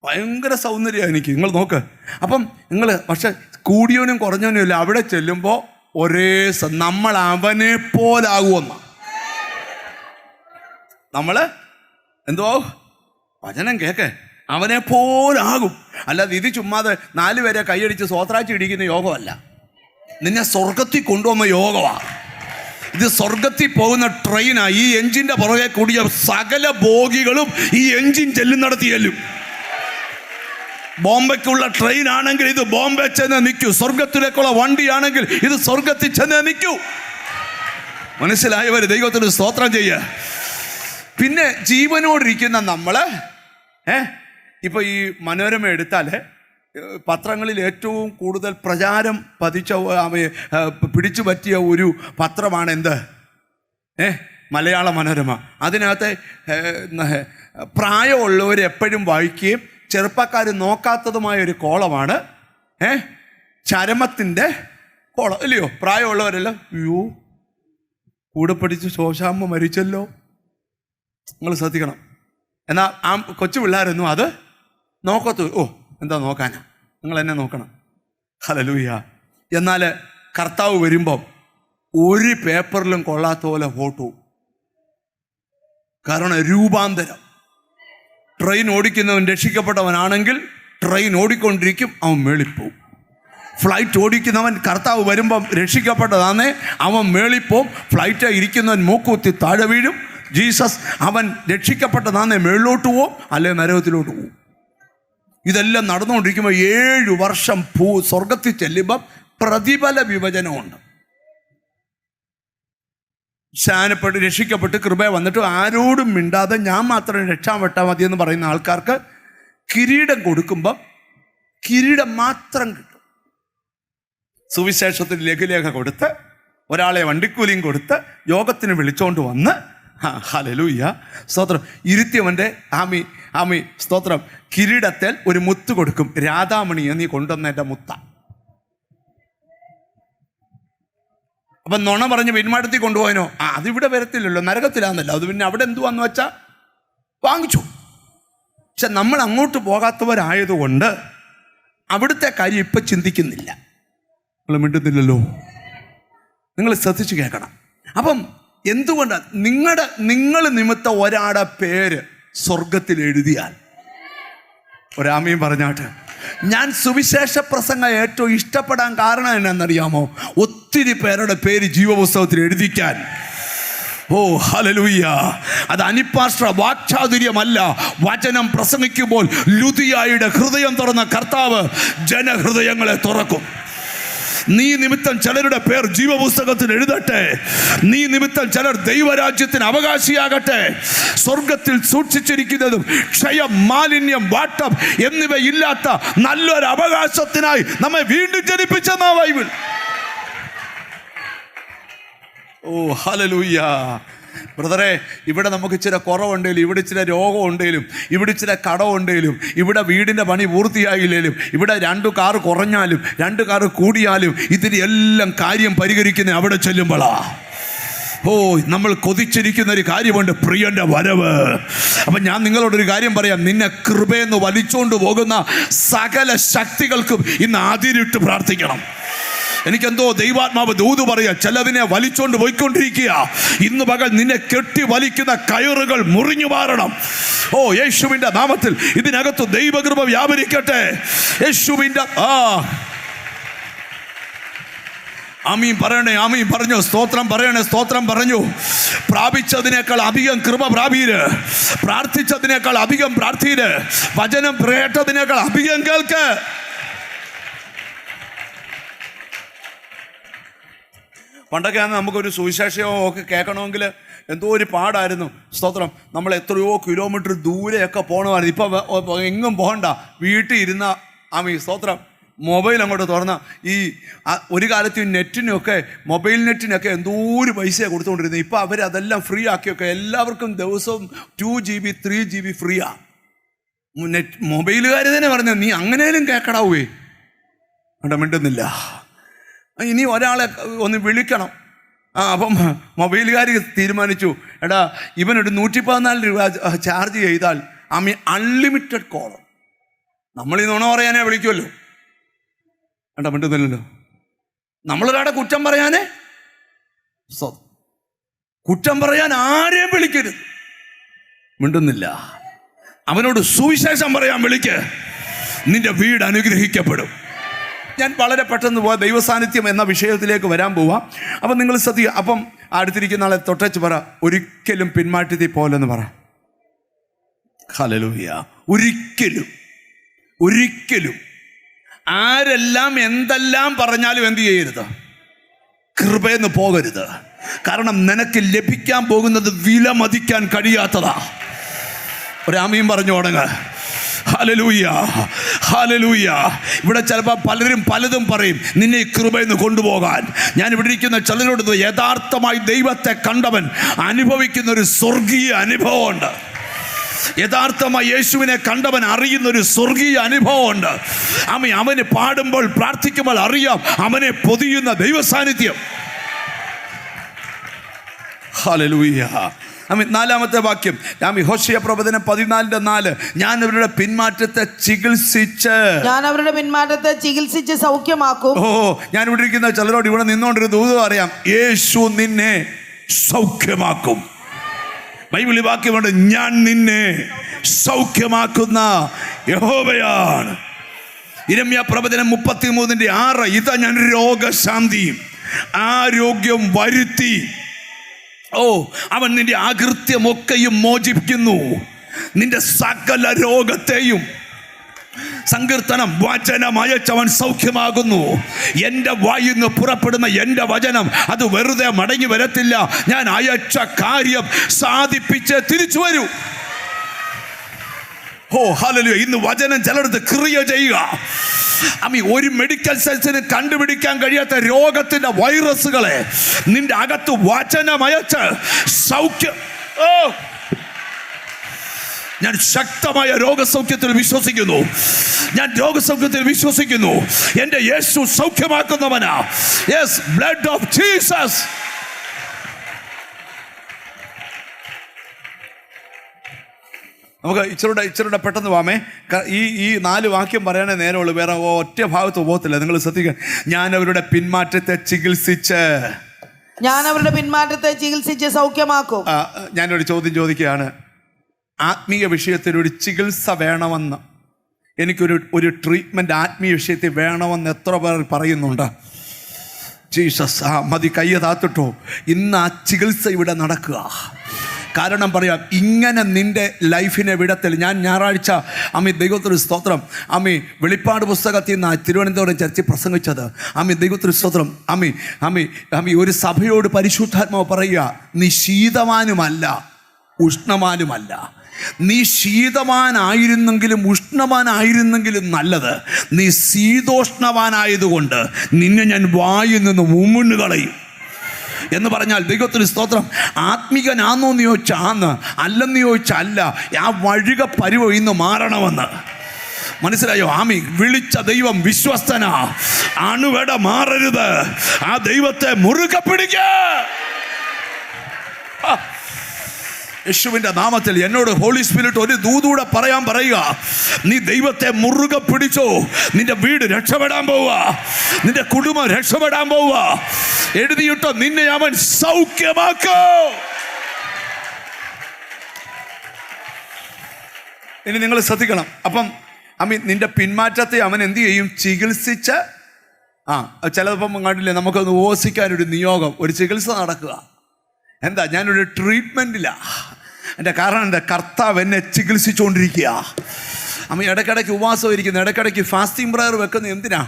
ഭയങ്കര സൗന്ദര്യമാണ് എനിക്ക്. നിങ്ങൾ നോക്ക്. അപ്പം നിങ്ങൾ പക്ഷെ കൂടിയവനും കുറഞ്ഞവനും ഇല്ല. അവിടെ ചെല്ലുമ്പോൾ നമ്മൾ അവനെ പോലാകുമെന്ന. നമ്മൾ എന്തോ വചനം കേക്ക്, അവനെ പോലാകും. അല്ലാതെ ഇത് ചുമ്മാതെ 4 പേരെ കൈയടിച്ച് സ്വോത്രാഴ്ച ഇടിക്കുന്ന യോഗമല്ല. നിന്നെ സ്വർഗത്തിൽ കൊണ്ടുപോകുന്ന യോഗമാണ് ഇത്. സ്വർഗത്തിൽ പോകുന്ന ട്രെയിനാണ്. ഈ എഞ്ചിൻ്റെ പുറകെ കൂടിയ സകല ബോഗികളും ഈ എഞ്ചിൻ ചെല്ലുന്നിടത്ത് ചെല്ലും. ബോംബെക്കുള്ള ട്രെയിൻ ആണെങ്കിൽ ഇത് ബോംബെ ചെന്ന് നിൽക്കൂ. സ്വർഗത്തിലേക്കുള്ള വണ്ടിയാണെങ്കിൽ ഇത് സ്വർഗത്തിൽ ചെന്ന് നിൽക്കൂ. മനസ്സിലായവർ ദൈവത്തിന് സ്തോത്രം ചെയ്യുക. പിന്നെ ജീവനോടിരിക്കുന്ന നമ്മള് ഇപ്പൊ ഈ മനോരമ എടുത്താൽ പത്രങ്ങളിൽ ഏറ്റവും കൂടുതൽ പ്രചാരം പിടിച്ചു പറ്റിയ ഒരു പത്രമാണ് എന്ത്? മലയാള മനോരമ. അതിനകത്ത് പ്രായമുള്ളവർ എപ്പോഴും വായിക്കുകയും ചെറുപ്പക്കാർ നോക്കാത്തതുമായ ഒരു കോളമാണ് ചരമത്തിൻ്റെ കോളം, ഇല്ലയോ? പ്രായമുള്ളവരെല്ലാം അയ്യോ കൂടെ പഠിച്ച് ശോശാമ്മ മരിച്ചല്ലോ. നിങ്ങൾ ശ്രദ്ധിക്കണം. എന്നാൽ ആ കൊച്ചു പിള്ളേരൊന്നും അത് നോക്കത്തു. ഓ എന്താ നോക്കാനാ, നിങ്ങൾ എന്നെ നോക്കണം. ഹല്ലേലൂയ. എന്നാൽ കർത്താവ് വരുമ്പം ഒരു പേപ്പറിലും കൊള്ളാത്ത പോലെ ഫോട്ടോ. കാരണം രൂപാന്തരം. ട്രെയിൻ ഓടിക്കുന്നവൻ രക്ഷിക്കപ്പെട്ടവനാണെങ്കിൽ ട്രെയിൻ ഓടിക്കൊണ്ടിരിക്കും, അവൻ മേളിപ്പോവും. ഫ്ലൈറ്റ് ഓടിക്കുന്നവൻ കർത്താവ് വരുമ്പം രക്ഷിക്കപ്പെട്ടതാന്നേ, അവൻ മേളിപ്പോവും. ഫ്ലൈറ്റ് ഇരിക്കുന്നവൻ മൂക്കുത്തി താഴെ വീഴും. ജീസസ് അവൻ രക്ഷിക്കപ്പെട്ടതാന്നേ മേളിലോട്ട് പോവും, അല്ലെ നരകത്തിലോട്ട് പോവും. ഇതെല്ലാം നടന്നുകൊണ്ടിരിക്കുമ്പോൾ 7 വർഷം സ്വർഗത്തിൽ ചെല്ലുമ്പം പ്രതിഫല വിഭജനമുണ്ട്. സ്നാനപ്പെട്ട് രക്ഷിക്കപ്പെട്ട് കൃപ വന്നിട്ട് ആരോടും മിണ്ടാതെ ഞാൻ മാത്രം രക്ഷാപ്പെട്ടാൽ മതി എന്ന് പറയുന്ന ആൾക്കാർക്ക് കിരീടം കൊടുക്കുമ്പം കിരീടം മാത്രം കിട്ടും. സുവിശേഷത്തിൽ ലഘുലേഖ കൊടുത്ത് ഒരാളെ വണ്ടിക്കൂലിയും കൊടുത്ത് യോഗത്തിന് വിളിച്ചോണ്ട് വന്ന് ഹല്ലേലൂയ സ്തോത്രം ഇരുത്തിയവൻ്റെ ആമി സ്തോത്രം കിരീടത്തിൽ ഒരു മുത്ത് കൊടുക്കും. രാധാമണിയെ നീ കൊണ്ടുവന്ന എൻ്റെ മുത്ത. അപ്പം നുണ പറഞ്ഞ് പിന്മാടത്തിൽ കൊണ്ടുപോയനോ? അതിവിടെ വരത്തില്ലല്ലോ, നരകത്തിലാന്നല്ലോ. അത് പിന്നെ അവിടെ എന്തുവാന്ന് വെച്ചാൽ വാങ്ങിച്ചു. പക്ഷെ നമ്മൾ അങ്ങോട്ട് പോകാത്തവരായതുകൊണ്ട് അവിടുത്തെ കാര്യം ഇപ്പം ചിന്തിക്കുന്നില്ല. നിങ്ങൾ മിണ്ടുന്നില്ലല്ലോ. നിങ്ങൾ ശ്രദ്ധിച്ച് കേൾക്കണം. അപ്പം എന്തുകൊണ്ടാണ് നിങ്ങൾ നിമിത്തം ഒരാളുടെ പേര് സ്വർഗത്തിൽ എഴുതിയാൽ, ഒരാമയും പറഞ്ഞാട്ട്, ഞാൻ സുവിശേഷ പ്രസംഗം ഏറ്റവും ഇഷ്ടപ്പെടാൻ കാരണം എന്നാണെന്നറിയാമോ? ഒത്തിരി പേരുടെ പേര് ജീവപുസ്തകത്തിൽ എഴുതിക്കാൻ. ഓ ഹല്ലേലൂയ. അത് അനിപ്പാസ്റ്റർ വാക്ചാതുര്യമല്ല. വചനം പ്രസംഗിക്കുമ്പോൾ ലുദിയായുടെ ഹൃദയം തുറന്ന കർത്താവ് ജനഹൃദയങ്ങളെ തുറക്കും. നീ നിമിത്തം ചിലരുടെ പേർ ജീവപുസ്തകത്തിൽ എഴുതട്ടെ. നീ നിമിത്തം ചിലർ ദൈവരാജ്യത്തിന് അവകാശിയാകട്ടെ. സ്വർഗത്തിൽ സൂക്ഷിച്ചിരിക്കുന്നതും ക്ഷയം, മാലിന്യം, വാട്ടം എന്നിവയില്ലാത്ത നല്ലൊരു അവകാശത്തിനായി നമ്മെ വീണ്ടും ജനിപ്പിച്ചെന്നാ ബൈബിൾ. ഓ ഹല്ലേലൂയ. ബ്രദറെ, ഇവിടെ നമുക്ക് ഇച്ചിരി കുറവുണ്ടെങ്കിലും, ഇവിടെ ഇച്ചിരി രോഗം ഉണ്ടെങ്കിലും, ഇവിടെ ഇച്ചിരി കടമുണ്ടെങ്കിലും, ഇവിടെ വീടിൻ്റെ പണി പൂർത്തിയായില്ലെങ്കിലും, ഇവിടെ 2 കാറ് കുറഞ്ഞാലും 2 കാറ് കൂടിയാലും ഇതിന് എല്ലാം കാര്യം പരിഹരിക്കുന്ന അവിടെ ചെല്ലുമ്പോഴാ. ഓ നമ്മൾ കൊതിച്ചിരിക്കുന്ന ഒരു കാര്യമുണ്ട്, പ്രിയന്റെ വരവ്. അപ്പം ഞാൻ നിങ്ങളോടൊരു കാര്യം പറയാം. നിന്നെ കൃപയെന്ന് വലിച്ചോണ്ട് പോകുന്ന സകല ശക്തികൾക്കും ഇന്ന് അതിരിട്ട് പ്രാർത്ഥിക്കണം. എനിക്കെന്തോ ദൈവാത്മാവ് ദൂത് പറയാ, ചിലതിനെ വലിച്ചോണ്ട് പോയിക്കൊണ്ടിരിക്കുക. ഇന്ന് പകൽ നിന്നെ കെട്ടി വലിക്കുന്ന കയറുകൾ മുറിഞ്ഞു മാറണം. ഓ യേശുവിന്റെ നാമത്തിൽ ഇതിനകത്ത് ദൈവകൃപ വ്യാപരിക്കട്ടെ. യേശുവിന്റെ ആമീൻ പറയണേ. ആമീൻ പറഞ്ഞു. സ്തോത്രം പറയണേ. സ്തോത്രം പറഞ്ഞു. പ്രാപിച്ചതിനേക്കാൾ അധികം കൃപ പ്രാപീര്, പ്രാർത്ഥിച്ചതിനേക്കാൾ അധികം പ്രാർത്ഥീര്, വചനം കേട്ടതിനേക്കാൾ അധികം കേൾക്ക്. പണ്ടൊക്കെ നമുക്കൊരു സുവിശേഷമോ ഒക്കെ കേൾക്കണമെങ്കിൽ എന്തോ ഒരു പാടായിരുന്നു. സ്തോത്രം. നമ്മൾ എത്രയോ കിലോമീറ്റർ ദൂരെയൊക്കെ പോകണമായിരുന്നു. ഇപ്പം എങ്ങും പോകണ്ട, വീട്ടിൽ ഇരുന്ന സ്തോത്രം മൊബൈൽ അങ്ങോട്ട് തുറന്ന ഈ ഒരു കാലത്ത് നെറ്റിനൊക്കെ, മൊബൈൽ നെറ്റിനൊക്കെ എന്തോ ഒരു പൈസയാണ് കൊടുത്തുകൊണ്ടിരുന്നത്. ഇപ്പം അവരതെല്ലാം ഫ്രീ ആക്കിയൊക്കെ എല്ലാവർക്കും ദിവസവും 2 GB 3 GB ഫ്രീയാ. മൊബൈലുകാർ തന്നെ പറഞ്ഞ നീ അങ്ങനെയും കേൾക്കടാവേ. മിണ്ടുന്നില്ല. ഇനി ഒരാളെ ഒന്ന് വിളിക്കണം. അപ്പം മൊബൈലുകാർ തീരുമാനിച്ചു, എടാ ഇവനൊരു 114 രൂപ ചാർജ് ചെയ്താൽ അൺലിമിറ്റഡ് കോൾ. നമ്മൾ ഈ നുണ പറയാനേ വിളിക്കുമല്ലോ. വേണ്ട മിണ്ടുന്നില്ലല്ലോ. നമ്മളൊരാടെ കുറ്റം പറയാനേ, കുറ്റം പറയാൻ ആരെയും വിളിക്കരുത്. മിണ്ടുന്നില്ല. അവനോട് സുവിശേഷം പറയാൻ വിളിക്ക്. നിന്റെ വീട് അനുഗ്രഹിക്കപ്പെടും. ഞാൻ വളരെ പെട്ടെന്ന് പോവാം. ദൈവസാന്നിധ്യം എന്ന വിഷയത്തിലേക്ക് വരാൻ പോവാം. അപ്പം നിങ്ങൾ ശ്രദ്ധിക്കുക. അപ്പം അടുത്തിരിക്കുന്ന ആളെ തൊട്ടച്ച് പറ, ഒരിക്കലും പിന്മാറ്റത്തിൽ പോലെന്ന് പറ. ഹല്ലേലൂയ. ഒരിക്കലും ഒരിക്കലും ആരെല്ലാം എന്തെല്ലാം പറഞ്ഞാലും എന്ത് ചെയ്യരുത്, കൃപയെന്ന് പോകരുത്. കാരണം നിനക്ക് ലഭിക്കാൻ പോകുന്നത് വിലമതിക്കാൻ കഴിയാത്തതാ. ഒരാമയും പറഞ്ഞു തുടങ്ങ. Hallelujah, hallelujah. ഇവിടെ ചിലപ്പോൾ പലരും പലതും പറയും നിന്നെ ഈ കൃപയിൽ നിന്ന് കൊണ്ടുപോകാൻ. ഞാൻ ഇവിടെ ഇരിക്കുന്ന ചിലരോട് യഥാർത്ഥമായി ദൈവത്തെ കണ്ടവൻ അനുഭവിക്കുന്ന ഒരു സ്വർഗീയ അനുഭവമുണ്ട്. യഥാർത്ഥമായി യേശുവിനെ കണ്ടവൻ അറിയുന്നൊരു സ്വർഗീയ അനുഭവമുണ്ട്. അവന് പാടുമ്പോൾ പ്രാർത്ഥിക്കുമ്പോൾ അറിയാം അവനെ പൊതിയുന്ന ദൈവ സാന്നിധ്യം. ഹല്ലേലൂയ. നാലാമത്തെ വാക്യം ഹോശേയ പ്രവചനം 14:4. ഞാൻ അവരുടെ പിന്മാറ്റത്തെ ചികിത്സിച്ച് സൗഖ്യമാക്കും. ഞാൻ ഇവിടെ ഇരിക്കുന്ന ചിലരോട് ഇവിടെ നിന്നോണ്ടൊരു ദൂതം അറിയാം, യേശു നിന്നെ സൗഖ്യമാക്കും. ബൈബിളിൽ വാക്യമുണ്ട്, ഞാൻ നിന്നെ സൗഖ്യമാക്കുന്ന യഹോവയാണ്. യിരെമ്യാ പ്രവചനം 33:6. ഇതാ ഞാൻ രോഗശാന്തിയും ആരോഗ്യം വരുത്തി. അവൻ നിന്റെ അകൃത്യമൊക്കെയും മോചിപ്പിക്കുന്നു, നിന്റെ സകല രോഗത്തെയും. സങ്കീർത്തനം, വചനം അയച്ചവൻ സൗഖ്യമാകുന്നു. എൻ്റെ വായിൽ നിന്ന് പുറപ്പെടുന്ന എൻ്റെ വചനം അത് വെറുതെ മടങ്ങി വരത്തില്ല. ഞാൻ അയച്ച കാര്യം സാധിപ്പിച്ച് തിരിച്ചു വരൂ. ഹല്ലേലൂയ. ഇന്ന് വചനം ചിലടത്ത് ക്രിയ ചെയ്യുക. ഒരു മെഡിക്കൽ സയൻസിന് കണ്ടുപിടിക്കാൻ കഴിയാത്ത രോഗത്തിന്റെ വൈറസുകളെ നിന്റെ അകത്ത് വചനമയച്ച് സൗഖ്യം. ഞാൻ ശക്തമായ രോഗസൗഖ്യത്തിൽ വിശ്വസിക്കുന്നു. ഞാൻ രോഗസൗഖ്യത്തിൽ വിശ്വസിക്കുന്നു. എൻ്റെ യേശു സൗഖ്യമാക്കുന്നവനാ. Yes, blood of Jesus. നമുക്ക് ഇച്ചിരൂടെ പെട്ടെന്ന് പോകാമേ. ഈ 4 വാക്യം പറയാനേ നേരമുള്ളൂ, വേറെ ഒറ്റ ഭാഗത്ത് പോകത്തില്ല. നിങ്ങൾ ശ്രദ്ധിക്കുക. ഞാൻ അവരുടെ പിന്മാറ്റത്തെ ചികിത്സിച്ച് സൗഖ്യമാക്കും. ഞാനൊരു ചോദ്യം ചോദിക്കുകയാണ്. ആത്മീയ വിഷയത്തിൽ ഒരു ചികിത്സ വേണമെന്ന്, എനിക്കൊരു ട്രീറ്റ്മെൻറ്റ് ആത്മീയ വിഷയത്തിൽ വേണമെന്ന് എത്ര പേർ പറയുന്നുണ്ട്? ജീസസ്, മതി, കയ്യ താത്തിട്ടോ. ഇന്ന് ആ ചികിത്സ ഇവിടെ നടക്കുക. കാരണം പറയാം, ഇങ്ങനെ നിൻ്റെ ലൈഫിനെ വിടത്തിൽ. ഞാൻ ഞായറാഴ്ച ദൈവത്തിന് സ്തോത്രം വെളിപ്പാട് പുസ്തകത്തിൽ നിന്ന് തിരുവനന്തപുരം ചർച്ചിൽ പ്രസംഗിച്ചത്. ദൈവത്തിന് സ്തോത്രം. ഒരു സഭയോട് പരിശുദ്ധാത്മാവ് പറയുക, നീ ശീതവാനുമല്ല ഉഷ്ണവാനുമല്ല. നീ ശീതവാനായിരുന്നെങ്കിലും ഉഷ്ണവാനായിരുന്നെങ്കിലും നല്ലത്, നീ ശീതോഷ്ണവാനായതുകൊണ്ട് നിന്നെ ഞാൻ വായിൽ നിന്ന് ഉമിണ്ണു കളയും എന്ന് പറഞ്ഞാൽ, ദൈവത്തിന് സ്തോത്രം, ആത്മീകനാന്നോ എന്ന് ചോദിച്ചാൽ ആന്ന്, അല്ലെന്ന് ചോദിച്ചാൽ അല്ല. ആ വഴുക പരുവം ഇന്ന് മാറണമെന്ന് മനസ്സിലായോ? വിളിച്ച ദൈവം വിശ്വസ്തനാ. അണുവട മാറരുത്. ആ ദൈവത്തെ മുറുകെ പിടിക്ക. യേശുവിൻ്റെ നാമത്തിൽ എന്നോട് ഹോളി സ്പിരിറ്റ് ഒരു ദൂതൂടെ പറയുക, നീ ദൈവത്തെ മുറുകെ പിടിച്ചോ. നിന്റെ വീട് രക്ഷപ്പെടാൻ പോവുക, നിന്റെ കുടുംബം രക്ഷപ്പെടാൻ പോവുക. എഴുതിയിട്ടോ, നിന്നെ അവൻ സൗഖ്യമാക്കോ. ഇനി നിങ്ങൾ ശ്രദ്ധിക്കണം. അപ്പം നിന്റെ പിന്മാറ്റത്തെ അവൻ എന്ത് ചെയ്യും? ചികിത്സിച്ച്. ചിലപ്പം കണ്ടില്ലേ, നമുക്കൊന്ന് ഉപവസിക്കാനൊരു നിയോഗം, ഒരു ചികിത്സ നടക്കുക. എന്താ? ഞാനൊരു ട്രീറ്റ്മെൻറ്റില്ല. എൻ്റെ കാരണം എൻ്റെ കർത്താവ് എന്നെ ചികിത്സിച്ചുകൊണ്ടിരിക്കുക. ഇടയ്ക്കിടയ്ക്ക് ഉപവാസം ഇരിക്കുന്നു, ഇടയ്ക്കിടയ്ക്ക് ഫാസ്റ്റിംഗ് പ്രയർ വെക്കുന്നത് എന്തിനാ?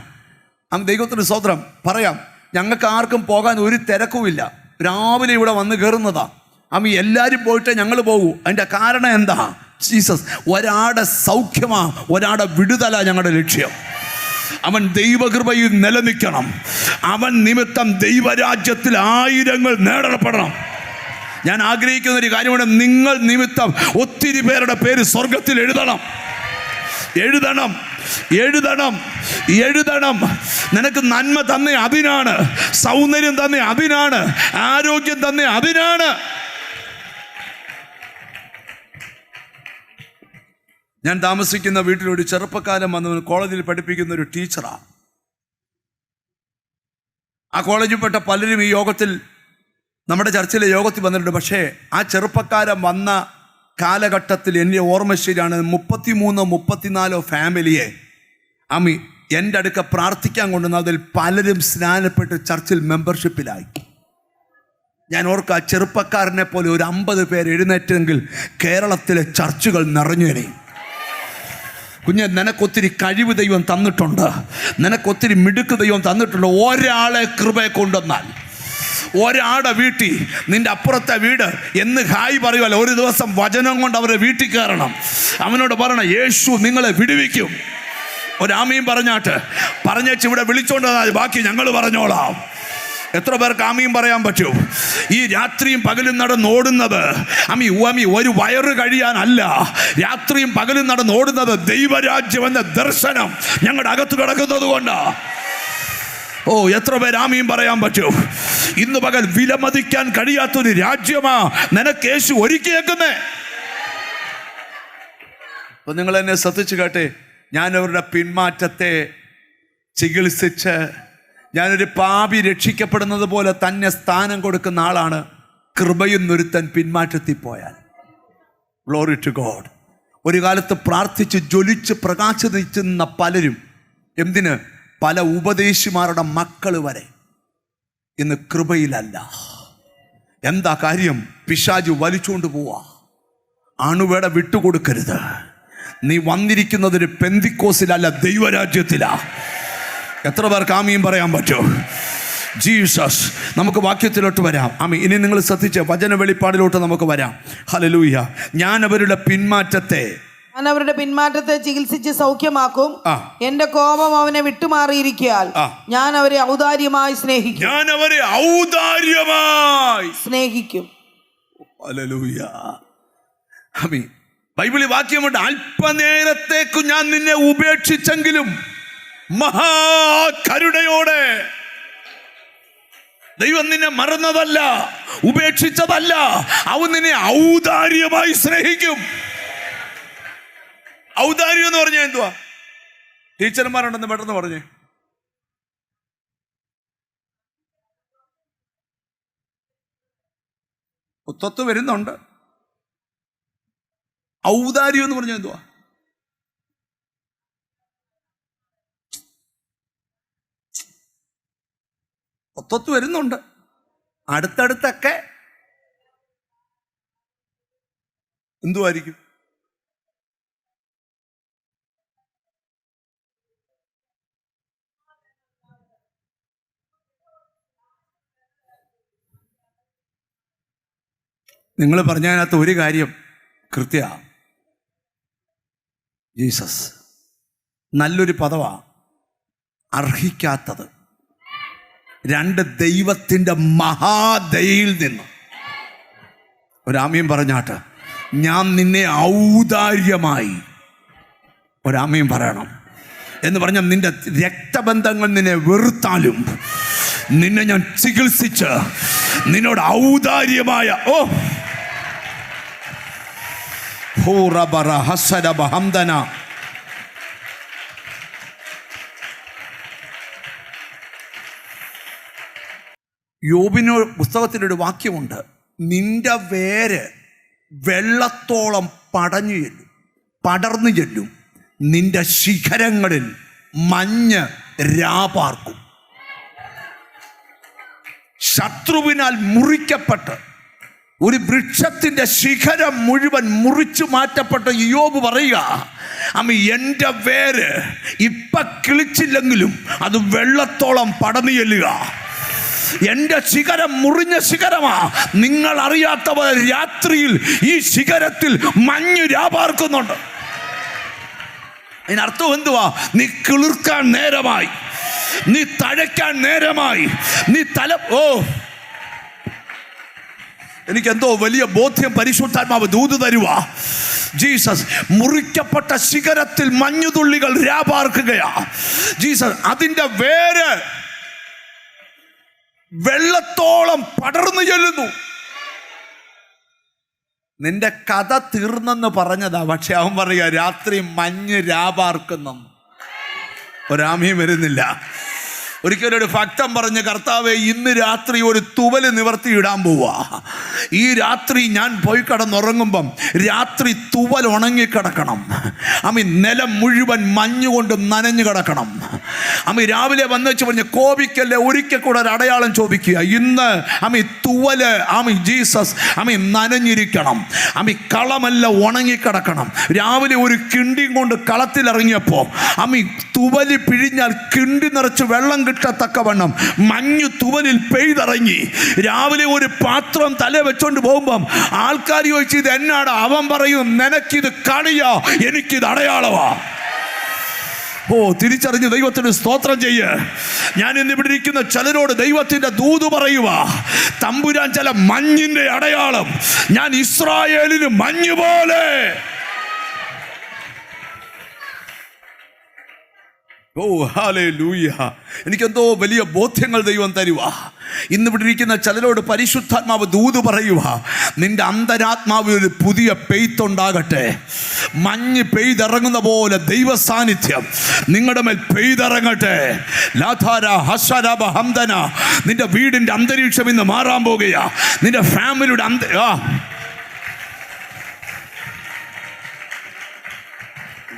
ദൈവത്തിന് സ്തോത്രം. പറയാം, ഞങ്ങൾക്ക് ആർക്കും പോകാൻ ഒരു തിരക്കുമില്ല. രാവിലെ ഇവിടെ വന്ന് കയറുന്നതാ. എല്ലാവരും പോയിട്ട് ഞങ്ങൾ പോകൂ. അതിൻ്റെ കാരണം എന്താ? ജീസസ്. ഒരാടെ സൗഖ്യമാ, ഒരാടെ വിടുതല ഞങ്ങളുടെ ലക്ഷ്യം. അവൻ ദൈവകൃപയിൽ നിലനിൽക്കണം. അവൻ നിമിത്തം ദൈവരാജ്യത്തിൽ 1000 നേടപ്പെടണം. ഞാൻ ആഗ്രഹിക്കുന്ന ഒരു കാര്യമാണ്, നിങ്ങൾ നിമിത്തം ഒത്തിരി പേരുടെ പേര് സ്വർഗത്തിൽ എഴുതണം. നിനക്ക് നന്മ തന്നെ അതിനാണ്, സൗന്ദര്യം തന്നെ അതിനാണ്, ആരോഗ്യം തന്നെ അതിനാണ്. ഞാൻ താമസിക്കുന്ന വീട്ടിലൊരു ചെറുപ്പക്കാരൻ വന്നവൻ കോളേജിൽ പഠിപ്പിക്കുന്ന ഒരു ടീച്ചറാണ്. ആ കോളേജിൽപ്പെട്ട പലരും ഈ യോഗത്തിൽ, നമ്മുടെ ചർച്ചിലെ യോഗത്തിൽ വന്നിട്ടുണ്ട്. പക്ഷേ ആ ചെറുപ്പക്കാരൻ വന്ന കാലഘട്ടത്തിൽ എൻ്റെ ഓർമ്മ ശരിയാണ്, 33-34 ഫാമിലിയെ എൻ്റെ അടുക്ക പ്രാർത്ഥിക്കാൻ കൊണ്ടുവന്ന അതിൽ പലരും സ്നാനപ്പെട്ട് ചർച്ചിൽ മെമ്പർഷിപ്പിലായി. ഞാൻ ഓർക്കുക, ആ ചെറുപ്പക്കാരനെ പോലെ ഒരു 50 പേര് എഴുന്നേറ്റെങ്കിൽ കേരളത്തിലെ ചർച്ചുകൾ നിറഞ്ഞേനെ. കുഞ്ഞെ, നിനക്കൊത്തിരി കഴിവ് ദൈവം തന്നിട്ടുണ്ട്, നിനക്കൊത്തിരി മിടുക്ക് ദൈവം തന്നിട്ടുണ്ട്. ഒരാളെ കൃപയെ കൊണ്ടുവന്നാൽ, ഒരാടെ വീട്ടിൽ നിന്റെ അപ്പുറത്തെ വീട് എന്ന് ഹായ് പറയുമല്ലോ, ഒരു ദിവസം വചനം കൊണ്ട് അവരെ വീട്ടിൽ കയറണം. അവനോട് പറയണം, യേശു നിങ്ങളെ വിടുവിക്കും. ഒരാമയും പറഞ്ഞേച്ച് ഇവിടെ വിളിച്ചോണ്ട് വന്നാൽ ബാക്കി ഞങ്ങൾ പറഞ്ഞോളാം. എത്ര പേർക്ക് ആമയും പറയാൻ പറ്റും? ഈ രാത്രിയും പകലും നടന്നോടുന്നത് ഒരു വയറ് കഴിയാനല്ല, രാത്രിയും പകലും നടന്നോടുന്നത് ദൈവരാജ്യം എന്ന ദർശനം ഞങ്ങളുടെ അകത്ത് കിടക്കുന്നത് കൊണ്ടാ. ഓ, എത്ര പേര് ആമയും പറയാൻ പറ്റും? ഇന്ന് പകൽ വിലമതിക്കാൻ കഴിയാത്തൊരു രാജ്യമാ നിനക്ക് യേശു ഒരുക്കിയേക്കുന്നേ. അപ്പൊ നിങ്ങൾ എന്നെ ശ്രദ്ധിച്ചു കേട്ടെ. ഞാൻ അവരുടെ പിന്മാറ്റത്തെ ചികിത്സിച്ച്, ഞാനൊരു പാപി രക്ഷിക്കപ്പെടുന്നത് പോലെ തന്നെ സ്ഥാനം കൊടുക്കുന്ന ആളാണ്. കൃപയെന്നൊരുത്തൻ പിന്മാറ്റത്തിൽ പോയാൽ, ഗ്ലോറി ടു ഗോഡ്. ഒരു കാലത്ത് പ്രാർത്ഥിച്ച് ജ്വലിച്ച് പ്രകാശിച്ചിരുന്ന പലരും, എന്തിന്, പല ഉപദേശിമാരുടെ മക്കൾ വരെ ഇന്ന് കൃപയിലല്ല. എന്താ കാര്യം? പിശാച് വലിച്ചുകൊണ്ട് പോവാ. അണുവേട വിട്ടുകൊടുക്കരുത്. നീ വന്നിരിക്കുന്നതൊരു പെന്തിക്കോസിലല്ല, ദൈവരാജ്യത്തിലാ. എത്ര പേർക്ക് ആമീൻ പറയാൻ പറ്റുമോ? ജീസസ്. നമുക്ക് വാക്യത്തിലോട്ട് വരാം. ആമീൻ. ഇനി നിങ്ങൾ ശ്രദ്ധിച്ച് വചന വെളിപ്പാടിലോട്ട് നമുക്ക് വരാം. ഹല്ലേലൂയ. ഞാൻ അവരുടെ പിന്മാറ്റത്തെ ചികിത്സിച്ച് സൗഖ്യമാക്കും. എന്റെ കോപം അവനെ വിട്ടുമാറിയിരിക്കാൻ ഞാൻ അവരെ ഔദാര്യമായി സ്നേഹിക്കും. ഹല്ലേലൂയ. ആമീൻ. ബൈബിളിൽ വാക്യമുണ്ട്, അല്പനേരത്തേക്ക് ഞാൻ നിന്നെ ഉപേക്ഷിച്ചെങ്കിലും മഹാകരുണയോടെ. ദൈവം നിന്നെ മറന്നതല്ല, ഉപേക്ഷിച്ചതല്ല, അവൻ നിന്നെ ഔദാര്യമായി സ്നേഹിക്കും. ഔദാര്യം എന്ന് പറഞ്ഞാൽ എന്തുവാ? ടീച്ചർമാരുണ്ടെന്ന് പെട്ടെന്ന് പറഞ്ഞേ. ഒത്തൊത്ത് വരുന്നുണ്ട്. ഔദാര്യം എന്ന് പറഞ്ഞാൽ എന്തുവാ? ഒത്തൊത്ത് വരുന്നുണ്ട്, അടുത്തടുത്തൊക്കെ എന്തുവായിരിക്കും? നിങ്ങൾ പറഞ്ഞതിനകത്ത് ഒരു കാര്യം കൃത്യ, ജീസസ് നല്ലൊരു പദവാ. അർഹിക്കാത്തത്. രണ്ട്, ദൈവത്തിൻ്റെ മഹാദയയിൽ നിന്ന് ഒരാമയും പറഞ്ഞാട്ട്, ഞാൻ നിന്നെ ഔദാര്യമായി, ഒരാമയും പറയണം എന്ന് പറഞ്ഞാൽ, നിന്റെ രക്തബന്ധങ്ങൾ നിന്നെ വെറുത്താലും നിന്നെ ഞാൻ ചികിത്സിച്ച് നിന്നോട് ഔദാര്യമായ യോബിന് പുസ്തകത്തിലൊരു വാക്യമുണ്ട്, നിന്റെ വേര് വെള്ളത്തോളം പടർന്നു ചെല്ലും, നിന്റെ ശിഖരങ്ങളിൽ മഞ്ഞ് രാപാർക്കും. ശത്രുവിനാൽ മുറിക്കപ്പെട്ട് ഒരു വൃക്ഷത്തിന്റെ ശിഖരം മുഴുവൻ മുറിച്ചു മാറ്റപ്പെട്ട യോബ് പറയുക, എൻ്റെ വേര് ഇപ്പൊ കിളിച്ചില്ലെങ്കിലും അത് വെള്ളത്തോളം പടർന്നു ചെല്ലുക. എൻ്റെ ശിഖരം മുറിഞ്ഞ ശിഖരമാ. നിങ്ങൾ അറിയാത്ത പോലെ രാത്രിയിൽ ഈ ശിഖരത്തിൽ മഞ്ഞ് രാപാർക്കുന്നുണ്ട്. അതിനർത്ഥം എന്തുവാ? നീ കിളിർക്കാൻ നേരമായി, നീ തഴയ്ക്കാൻ നേരമായി, നീ എനിക്കെന്തോ വലിയ ബോധ്യം പരിശുദ്ധാത്മാവ് ദൂത് തരുവാ. ജീസസ്, മുറിക്കപ്പെട്ട ശിഖരത്തിൽ മഞ്ഞുതുള്ളികൾ രാപാർക്കുകയാ. ജീസസ്, അതിൻ്റെ വേര് വെള്ളത്തോളം പടർന്നു ചെല്ലുന്നു. നിന്റെ കഥ തീർന്നെന്ന് പറഞ്ഞതാ, പക്ഷെ അവൻ പറയുക രാത്രി മഞ്ഞ് രാപാർക്കുന്നു. ഒരാമയും വരുന്നില്ല. ഒരിക്കലൊരു ഭക്തൻ പറഞ്ഞ്, കർത്താവേ, ഇന്ന് രാത്രി ഒരു തുവല് നിവർത്തിയിടാൻ പോവാ. ഈ രാത്രി ഞാൻ പോയി കിടന്നുറങ്ങുമ്പം രാത്രി തുവൽ ഉണങ്ങിക്കിടക്കണം. നിലം മുഴുവൻ മഞ്ഞുകൊണ്ട് നനഞ്ഞു കിടക്കണം. രാവിലെ വന്ന് വെച്ച് പറഞ്ഞ് കോപിക്കല്ലേ, ഒരിക്കൽ കൂടെ ഒരു അടയാളം ചോദിക്കുക. ഇന്ന് തുവല് ജീസസ് നനഞ്ഞിരിക്കണം. കളമല്ല ഉണങ്ങിക്കിടക്കണം. രാവിലെ ഒരു കിണ്ടിയും കൊണ്ട് കളത്തിലിറങ്ങിയപ്പോൾ തുവലി പിഴിഞ്ഞാൽ കിണ്ടി നിറച്ച് വെള്ളം കിട്ടത്തക്കവണ്ണം മഞ്ഞ് തുവലിൽ പെയ്തിറങ്ങി. രാവിലെ ഒരു പാത്രം തല വെച്ചോണ്ട് പോകുമ്പം ആൾക്കാർ ചോദിച്ചു ഇത് എന്നാടാ? അവൻ പറയും നിനക്കിത് കണിയാ, എനിക്കിത് അടയാളമാ. തിരിച്ചറിഞ്ഞ് ദൈവത്തിന് സ്തോത്രം ചെയ്യ്. ഞാൻ ഇന്ന് ഇവിടെ ഇരിക്കുന്ന ചിലരോട് ദൈവത്തിന്റെ ദൂത് പറയുക. തമ്പുരാൻ ചില മഞ്ഞിന്റെ അടയാളം, ഞാൻ ഇസ്രായേലിന് മഞ്ഞ് പോലെ. ഹല്ലേലൂയ. എനിക്കെന്തോ വലിയ ബോധ്യങ്ങൾ ദൈവം തരുക. ഇന്ന് ഇവിടെ ഇരിക്കുന്ന ചിലരോട് പരിശുദ്ധാത്മാവ് ദൂത് പറയുക. നിന്റെ അന്തരാത്മാവിൽ ഒരു പുതിയ പെയ്ത്തുണ്ടാകട്ടെ. മഞ്ഞ് പെയ്തിറങ്ങുന്ന പോലെ ദൈവ സാന്നിധ്യം നിങ്ങളുടെ മേൽ പെയ്തിറങ്ങട്ടെ. ലാധാര ഹസരബ ഹംദന. നിന്റെ വീടിന്റെ അന്തരീക്ഷം ഇന്ന് മാറാൻ പോകുകയാ. നിന്റെ ഫാമിലിയുടെ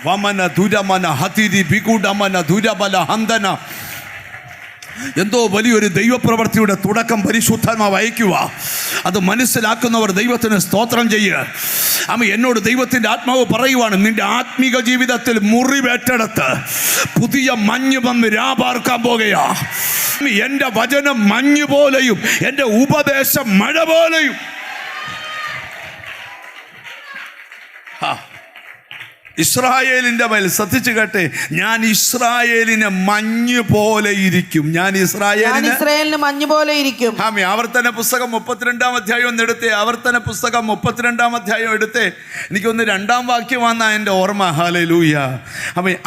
വമന ദുരമന ഹതിരി ബിഗുഡമന ദുരബല ഹന്തന. എന്തോ വലിയൊരു ദൈവപ്രവൃത്തിയുടെ തുടക്കം പരിശുദ്ധാത്മാവ് അയക്കുക. അത് മനസ്സിലാക്കുന്നവർ ദൈവത്തിന് സ്തോത്രം ചെയ്യുക. എന്നോട് ദൈവത്തിൻ്റെ ആത്മാവ് പറയുവാണ്, നിന്റെ ആത്മീക ജീവിതത്തിൽ മുറിവേറ്റെടുത്ത് പുതിയ മഞ്ഞ് വന്ന് രാപാർക്കാൻ പോകുകയാ. എൻ്റെ വചനം മഞ്ഞ് പോലെയും എൻ്റെ ഉപദേശം മഴ പോലെയും. ഇസ്രായേലിന്റെ മേൽ ശ്രദ്ധിച്ചു കേട്ടെ, ഞാൻ ഇസ്രായേലിന് മഞ്ഞ് പോലെ ഇരിക്കും. ഞാൻ ഇസ്രായേലിന് മഞ്ഞ് പോലെ ഇരിക്കും. ആവർത്തന പുസ്തകം 32-ാം അധ്യായം ഒന്ന് എടുത്തേ. ആവർത്തന പുസ്തകം 32-ാം അധ്യായം എടുത്തേ. എനിക്കൊന്ന് 2-ാം വാക്യമാണ് എൻ്റെ ഓർമ്മ. ഹല്ലേലൂയ.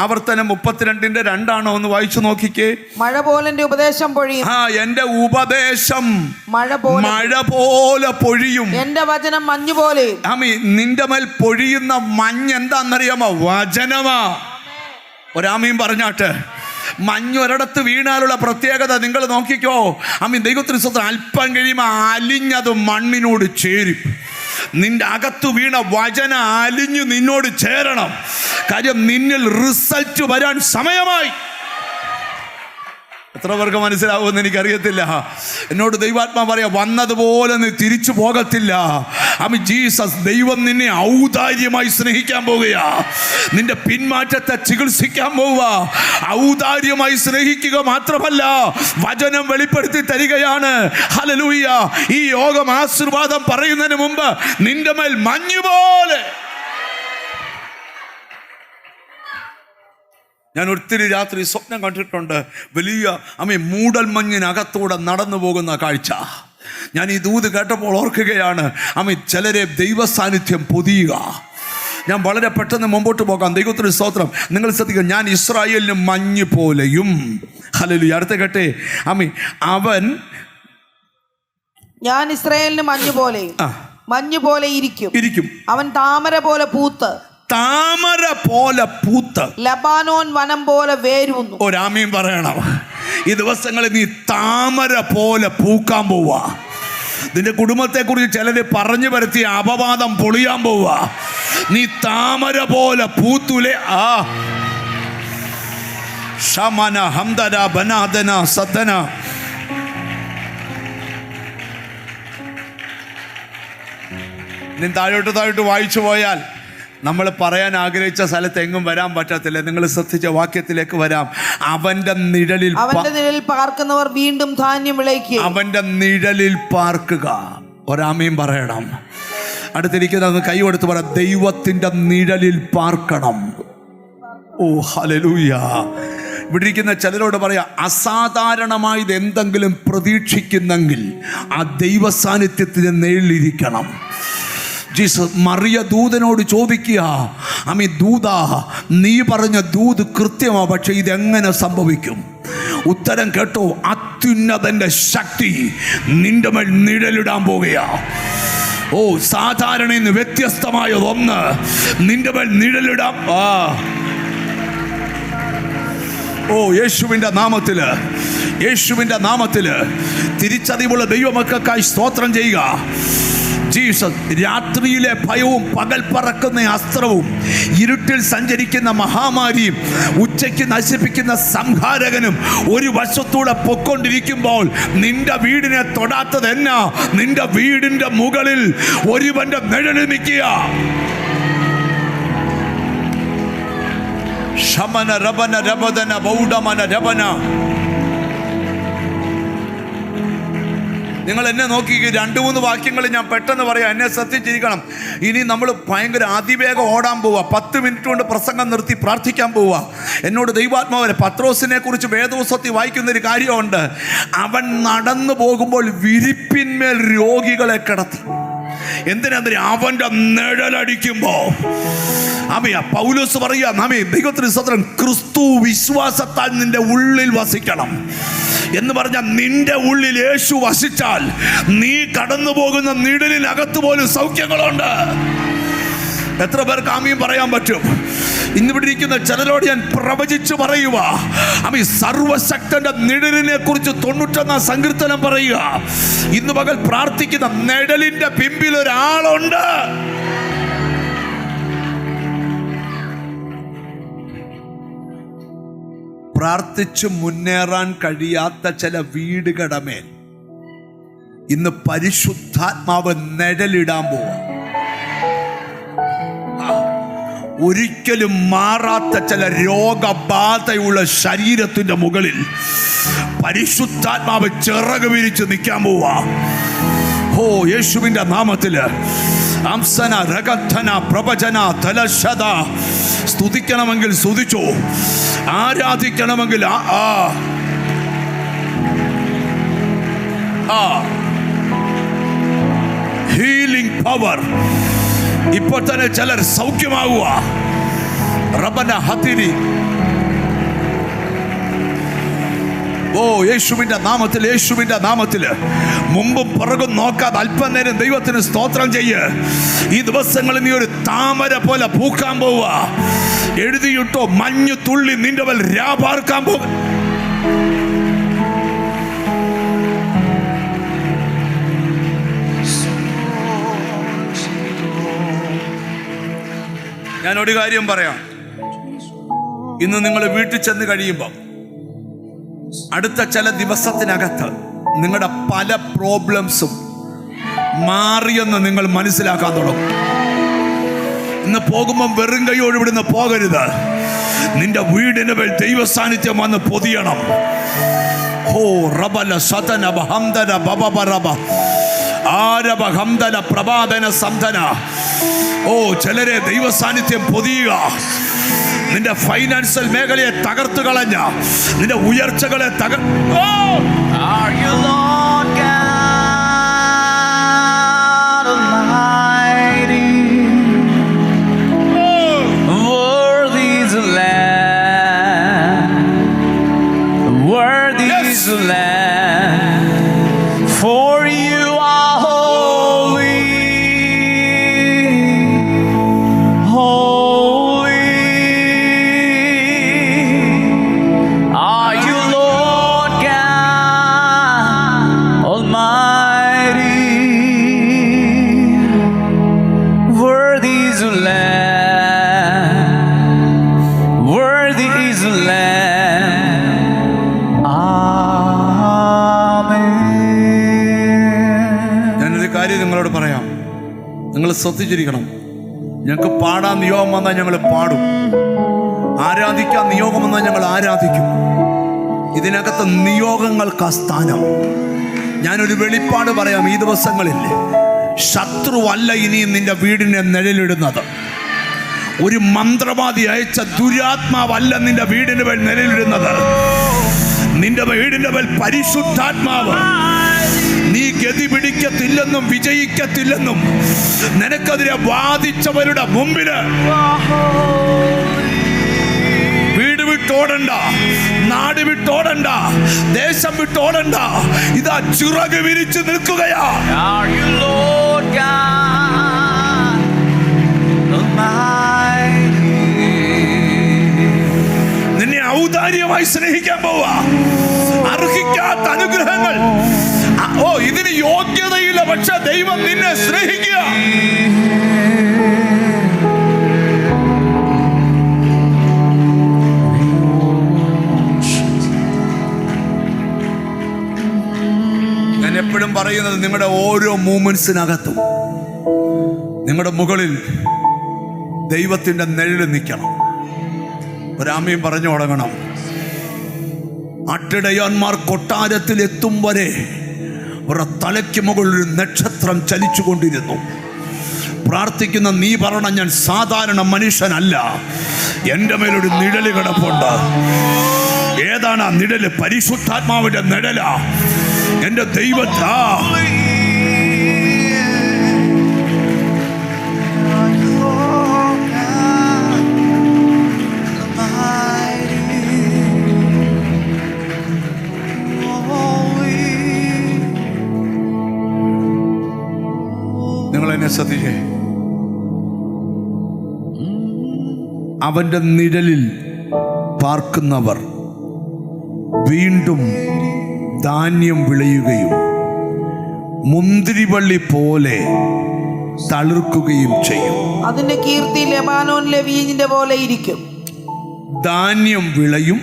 ആവർത്തനം 32-ന്റെ 2 ഒന്ന് വായിച്ചു നോക്കിക്കേ. മഴ പോലെ എൻ്റെ ഉപദേശം പൊഴിയും. എൻ്റെ ഉപദേശം മഴ പോലെ പൊഴിയും. എൻ്റെ വചനം മഞ്ഞ് പോലെ. നിന്റെ മേൽ പൊഴിയുന്ന മഞ്ഞ് എന്താണെന്നറിയാം? വചനമാ. ഒരാമയും പറഞ്ഞാട്ട്. മഞ്ഞ് ഒരിടത്ത് വീണാലുള്ള പ്രത്യേകത നിങ്ങൾ നോക്കിക്കോ. ദൈവത്തിന് സ്വന്തം അല്പം കഴിയുമ്പോൾ അലിഞ്ഞത് മണ്ണിനോട് ചേരും. നിന്റെ അകത്ത് വീണ വചന അലിഞ്ഞു നിന്നോട് ചേരണം. കാര്യം നിന്നിൽ റിസൾട്ട് വരാൻ സമയമായി. എത്ര പേർക്ക് മനസ്സിലാവുമെന്ന് എനിക്കറിയത്തില്ല. എന്നോട് ദൈവാത്മാ പറയാ, വന്നതുപോലെ നീ തിരിച്ചു പോകത്തില്ല. ജീസസ് ദൈവം നിന്നെ ഔദാര്യമായി സ്നേഹിക്കാൻ പോവുകയാ. നിന്റെ പിന്മാറ്റത്തെ ചികിത്സിക്കാൻ പോവുക. ഔദാര്യമായി സ്നേഹിക്കുക മാത്രമല്ല, വചനം വെളിപ്പെടുത്തി തരികയാണ്. ഹല്ലേലൂയ. ഈ യോഗം ആശീർവാദം പറയുന്നതിന് മുമ്പ് നിന്റെ മേൽ മഞ്ഞുപോലെ. ഞാൻ ഒത്തിരി രാത്രി സ്വപ്നം കണ്ടിട്ടുണ്ട്. വലിയ മൂടൽ മഞ്ഞിനകത്തൂടെ നടന്നു പോകുന്ന കാഴ്ച. ഞാൻ ഈ ദൂത് കേട്ടപ്പോൾ ഓർക്കുകയാണ്, ചിലരെ ദൈവസാന്നിധ്യം പൊതിയുക. ഞാൻ വളരെ പെട്ടെന്ന് മുമ്പോട്ട് പോകാം. ദൈവത്തിന് സ്തോത്രം. നിങ്ങൾ ശ്രദ്ധിക്കുക, ഞാൻ ഇസ്രായേലിന് മഞ്ഞ് പോലെയും. ഹല്ലേലൂയ. അടുത്ത കേട്ടെ. ഞാൻ ഇസ്രായേലിന് മഞ്ഞ് പോലെ ഇരിക്കും. അവൻ താമര പോലെ പൂത്ത് ലബാനോൻ വനം പോലെ വേരൂന്നു. ഒരാമീൻ പറയണം. ഈ ദിവസങ്ങളിൽ നീ താമര പോലെ പൂക്കാൻ പോവാ. നിന്റെ കുടുംബത്തെ കുറിച്ച് ചിലര് പറഞ്ഞു വരുത്തിയ അപവാദം പൊളിയാൻ പോവാ. നീ താമര പോലെ പൂത്തുലേ. ഷമന ഹംദന ബനാദന സദന. നീ താഴോട്ട് വായിച്ചു പോയാൽ നമ്മൾ പറയാൻ ആഗ്രഹിച്ച സ്ഥലത്ത് എങ്ങും വരാൻ പറ്റത്തില്ല. നിങ്ങൾ ശ്രദ്ധിച്ച വാക്യത്തിലേക്ക് വരാം. അവന്റെ നിഴലിൽ പാർക്കുന്നവർ വീണ്ടും ധാന്യം വിളയിക്കും. അവന്റെ നിഴലിൽ പാർക്കുക. ഒരാമയും പറയണം. അടുത്തിരിക്കുന്നത് കൈ കൊടുത്ത് പറ, ദൈവത്തിന്റെ നിഴലിൽ പാർക്കണം. ഓ ഹല്ലേലൂയ. ഇവിടെ ഇരിക്കുന്ന ചിലരോട് പറയാം, അസാധാരണമായത് എന്തെങ്കിലും പ്രതീക്ഷിക്കുന്നെങ്കിൽ ആ ദൈവ സാന്നിധ്യത്തിന് നിഴലിരിക്കണം. ജീസസ് മറിയ ദൂതനോട് ചോദിക്കുക, ദൂത, നീ പറഞ്ഞ ദൂത് കൃത്യമാ, പക്ഷെ ഇതെങ്ങനെ സംഭവിക്കും? ഉത്തരം കേട്ടോ, അത്യുന്നതന്റെ ശക്തി നിന്റെ മേൽ നിഴലിടാൻ പോകുകയാ. ഓ, സാധാരണ വ്യത്യസ്തമായതൊന്ന് നിന്റെ മേൽ നിഴലിടാം. ഓ, യേശുവിൻ്റെ നാമത്തില് തിരിച്ചറിവുള്ള ദൈവമക്കൾക്കായി സ്തോത്രം ചെയ്യുക. ജീസസ്. രാത്രിയിലെ ഭയവും പകൽ പറക്കുന്ന അസ്ത്രവും ഇരുട്ടിൽ സഞ്ചരിക്കുന്ന മഹാമാരിയും ഉച്ചയ്ക്ക് നശിപ്പിക്കുന്ന സംഹാരകനും ഒരു വശത്തൂടെ പൊക്കൊണ്ടിരിക്കുമ്പോൾ നിന്റെ വീടിനെ തൊടാത്തത് എന്നാ? നിന്റെ വീടിന്റെ മുകളിൽ ഒരുവന്റെ നിഴല് നിൽക്കുക. ശമന രബന രബദന ബൗഡമന രബന. നിങ്ങൾ എന്നെ നോക്കി 2-3 വാക്യങ്ങൾ ഞാൻ പെട്ടെന്ന് പറയാം, എന്നെ ശ്രദ്ധിച്ചിരിക്കണം. ഇനി നമ്മൾ ഭയങ്കര അതിവേഗം ഓടാൻ പോവുക. 10 മിനിറ്റ് കൊണ്ട് പ്രസംഗം നിർത്തി പ്രാർത്ഥിക്കാൻ പോവുക. എന്നോട് ദൈവാത്മാവരെ പത്രോസിനെ കുറിച്ച് വേദപുസ്തകത്തിൽ വായിക്കുന്നൊരു കാര്യമുണ്ട്. അവൻ നടന്നു പോകുമ്പോൾ വിരിപ്പിന്മേൽ രോഗികളെ കിടത്തി. എന്തിനാ? അവന്റെ നിഴലടിക്കുമ്പോ പൗലോസ് പറയാ, ദൈവത്തിന് സ്തോത്രം, ക്രിസ്തു വിശ്വാസത്താൽ നിന്റെ ഉള്ളിൽ വസിക്കണം എന്ന് പറഞ്ഞ നിന്റെ ഉള്ളിൽ യേശു വസിച്ചാൽ നീ കടന്നു പോകുന്ന നിഴലിനകത്ത് പോലും സൗഖ്യങ്ങളുണ്ട്. എത്ര പേർക്ക് ആമീൻ പറയാൻ പറ്റും? ഇന്നിവിടെ ഇരിക്കുന്ന ചിലരോട് ഞാൻ പ്രവചിച്ചു പറയുക, സർവശക്തന്റെ നിഴലിനെ കുറിച്ച് 91 സങ്കീർത്തനം പറയുക. ഇന്ന് പകൽ പ്രാർത്ഥിക്കുന്ന നിഴലിന്റെ പിമ്പിൽ ഒരാളുണ്ട്. പ്രാർത്ഥിച്ചു മുന്നേറാൻ കഴിയാത്ത ചില വീടുകളുടെ മേൽ ഇന്ന് പരിശുദ്ധാത്മാവ് നിഴലിടാൻ പോവാ. ഒരിക്കലും മാറാത്ത ചില രോഗബാധയുള്ള ശരീരത്തിന്റെ മുകളിൽ പരിശുദ്ധാത്മാവ് ചിറക് വിരിച്ച് നിൽക്കാൻ പോവാ. ഓ യേശുവിന്റെ നാമത്തില് അംസന രഗധന പ്രവചന തലശത. സ്തുതിക്കണമെങ്കിൽ സ്തുതിച്ചോ, ആരാധിക്കണമെങ്കിൽ ഹീലിംഗ് പവർ. ഇപ്പോൾ തന്നെ ചിലർ സൗഖ്യമാകുക. റബന ഹത്തിരി. ഓ യേശുവിന്റെ നാമത്തിൽ, യേശുവിന്റെ നാമത്തില് മുമ്പും പുറകും നോക്കാതെ അല്പനേരം ദൈവത്തിന് സ്തോത്രം ചെയ്യ്. ഈ ദിവസങ്ങളിൽ നീ ഒരു താമര പോലെ പൂക്കാൻ പോവുക. എഴുതിയിട്ടോ, മഞ്ഞു തുള്ളി നിന്റെ മേൽ രാപാർക്കാൻ പോകും. ഞാനൊരു കാര്യം പറയാം. ഇന്ന് നിങ്ങൾ വീട്ടിൽ ചെന്ന് കഴിയുമ്പോൾ അടുത്ത ചില ദിവസത്തിനകത്ത് നിങ്ങളുടെ പല പ്രോബ്ലംസും മാറിയെന്ന് നിങ്ങൾ മനസ്സിലാക്കാൻ തുടങ്ങും. ഇന്ന് പോകുമ്പം വെറും കൈയോട് ഇവിടുന്ന് പോകരുത്. നിന്റെ വീടിന് മേൽ ദൈവ സാന്നിധ്യം വന്ന് പൊതിയണം. ഹോ റബല സതന ബഹംദന ബബബറബ ആരബ ഹംദന പ്രഭാതന സംധന. ഓ ചിലരെ ദൈവ സാന്നിധ്യം പൊതിയുക. നിന്റെ ഫൈനാൻഷ്യൽ മേഖലയെ തകർത്തു കളഞ്ഞ നിന്റെ ഉയർച്ചകളെ നിങ്ങളോട് പറയാം. നിങ്ങൾ ശ്രദ്ധിച്ചിരിക്കണം. ഞങ്ങൾക്ക് പാടാൻ നിയോഗം വന്നാൽ ഞങ്ങൾ പാടും, ആരാധിക്കാൻ നിയോഗം വന്നാൽ ഞങ്ങൾ ആരാധിക്കും. ഇതിനകത്ത് നിയോഗങ്ങൾക്ക് സ്ഥാനം. ഞാനൊരു വെളിപ്പാട് പറയാം. ഈ ദിവസങ്ങളിൽ ശത്രുവല്ല ഇനിയും നിന്റെ വീടിനെ നിഴലിടുന്നത്. ഒരു മന്ത്രവാദി അയച്ച ദുരാത്മാവല്ല നിന്റെ വീടിന് മേൽ നിഴലിടുന്നത്. നിന്റെ വീടിന്റെ മേൽ പരിശുദ്ധാത്മാവ്. നീ ഗതി പിടിക്കത്തില്ലെന്നും വിജയിക്കത്തില്ലെന്നും നിനക്കെതിരെ വാദിച്ചവരുടെ മുമ്പില് വീട് വിട്ടോടണ്ട, നാട് വിട്ടോടണ്ട, ദേശം വിട്ടോടണ്ട. ഇതാ ചിറക് വിരിച്ചു നിൽക്കുകയാ. നിന്നെ ഔദാര്യമായി സ്നേഹിക്കാൻ പോവാ. അർഹിക്കാത്ത അനുഗ്രഹങ്ങൾ, ഓ ഇതിന് യോഗ്യതയില്ല, പക്ഷെ ദൈവം നിന്നെ സ്നേഹിക്കുക. ഞാൻ എപ്പോഴും പറയുന്നത്, നിങ്ങളുടെ ഓരോ മൂമെന്റ്സിനകത്തും നിങ്ങളുടെ മുകളിൽ ദൈവത്തിന്റെ നിഴല് നിൽക്കണം. ഒരാമയും പറഞ്ഞു തുടങ്ങണം. ആട്ടിടയന്മാർ കൊട്ടാരത്തിൽ എത്തും വരെ അവരുടെ തലയ്ക്ക് മുകളിൽ ഒരു നക്ഷത്രം ചലിച്ചുകൊണ്ടിരുന്നു. പ്രാർത്ഥിക്കുന്ന നീ പറയണം, ഞാൻ സാധാരണ മനുഷ്യനല്ല, എൻ്റെ മേലൊരു നിഴല് കിടപ്പുണ്ട്. ഏതാണ് ആ നിഴല്? പരിശുദ്ധാത്മാവിന്റെ നിഴലാ. എൻ്റെ ദൈവത്താ. നിങ്ങളെന്നെ ശ്രദ്ധിച്ചേ. അവന്റെ നിഴലിൽ പാർക്കുന്നവർ വീണ്ടും ധാന്യം വിളയുകയും മുന്തിരിവള്ളി പോലെ തളിർക്കുകയും ചെയ്യും. അതിന്റെ കീർത്തി ലെബാനോനിലെ വീഞ്ഞിന്റെ പോലെ ഇരിക്കും. ധാന്യം വിളയും,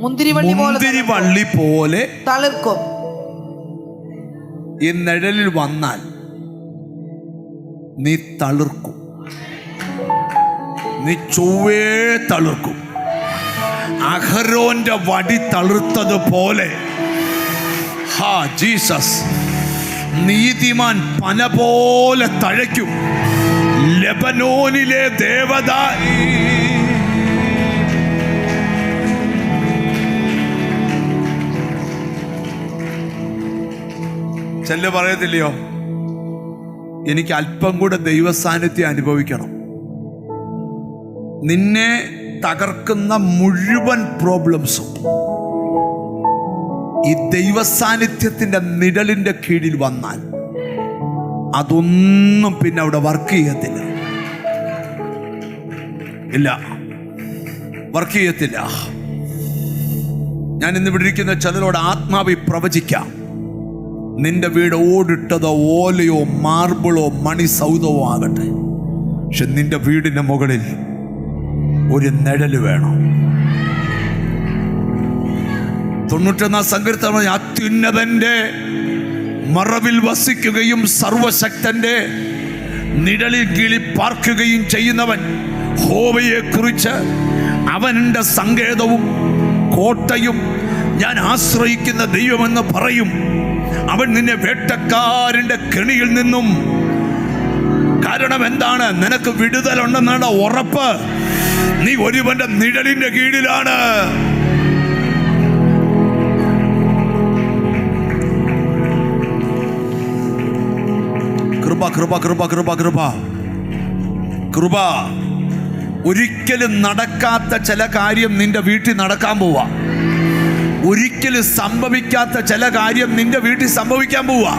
മുന്തിരിവള്ളി പോലെ തളിർക്കും. ഈ നിഴലിൽ വന്നാൽ നീ തളിർക്കും, നീ ചൊവ്വേ തളിർക്കും. അഹരോന്റെ വടി തളിർത്തതുപോലെ ജീസസ് നീതിമാൻ പന പോലെ തഴയ്ക്കും. ലെബനോനിലെ ദേവത ചെല്ല് പറയത്തില്ലയോ, എനിക്ക് അല്പം കൂടെ ദൈവസാന്നിധ്യം അനുഭവിക്കണം. നിന്നെ തകർക്കുന്ന മുഴുവൻ പ്രോബ്ലംസും ഈ ദൈവസാന്നിധ്യത്തിന്റെ നിഴലിന്റെ കീഴിൽ വന്നാൽ അതൊന്നും പിന്നെ അവിടെ വർക്ക് ചെയ്യത്തില്ല. ഇല്ല, വർക്ക് ചെയ്യത്തില്ല. ഞാൻ ഇന്ന് ഇവിടെ ഇരിക്കുന്ന ചിലരോട് ആത്മാവി പ്രവചിക്കാം. നിന്റെ വീട് ഓടിട്ടതോ ഓലയോ മാർബിളോ മണി സൗധമോ ആകട്ടെ, പക്ഷെ നിന്റെ വീടിന്റെ മുകളിൽ ഒരു നിഴല് വേണം. 91 സങ്കീർത്തനം, അത്യുന്നതന്റെ മറവിൽ വസിക്കുകയും സർവശക്തന്റെ നിഴലിൽ കീഴിൽ പാർക്കുകയും ചെയ്യുന്നവൻ യഹോവയെ കുറിച്ച് അവൻ എൻ്റെ സങ്കേതവും കോട്ടയും ഞാൻ ആശ്രയിക്കുന്ന ദൈവമെന്ന് പറയും. അവൻ നിന്നെ വേട്ടക്കാരന്റെ കെണിയിൽ നിന്നും, കാരണം എന്താണ്? നിനക്ക് വിടുതലുണ്ടെന്നാണ് ഉറപ്പ്. നീ ഒരുവന്റെ നിഴലിന്റെ കീഴിലാണ്. കൃപ കൃപ കൃപ കൃപ കൃപ കൃപ. ഒരിക്കലും നടക്കാത്ത ചില കാര്യം നിന്റെ വീട്ടിൽ നടക്കാൻ പോവാ. ഒരിക്കലും സംഭവിക്കാത്ത ചില കാര്യം നിന്റെ വീട്ടിൽ സംഭവിക്കാൻ പോവാ.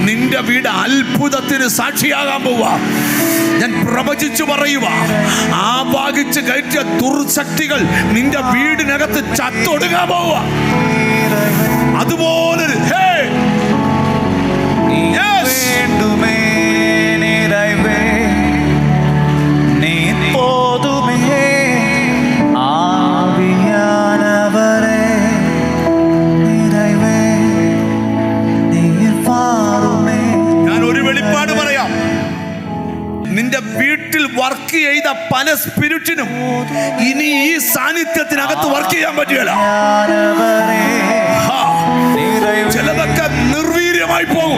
നിന്റെ വീട് അത്ഭുതത്തിന് സാക്ഷിയാകാൻ പോവാ. ഞാൻ പ്രവചിച്ചു പറയുക, ആവാഹിച്ച് കയറ്റിയ ദുർശക്തികൾ നിന്റെ വീടിനകത്ത് ചത്തൊടുങ്ങാൻ പോവാ. അതുപോലെ നിന്റെ വീട്ടിൽ വർക്ക് ചെയ്ത പല സ്പിരിറ്റിനും ഇനി ഈ സാന്നിധ്യത്തിനകത്ത് വർക്ക് ചെയ്യാൻ പറ്റുകയില്ല. ചിലതൊക്കെ നിർവീര്യമായി പോകും.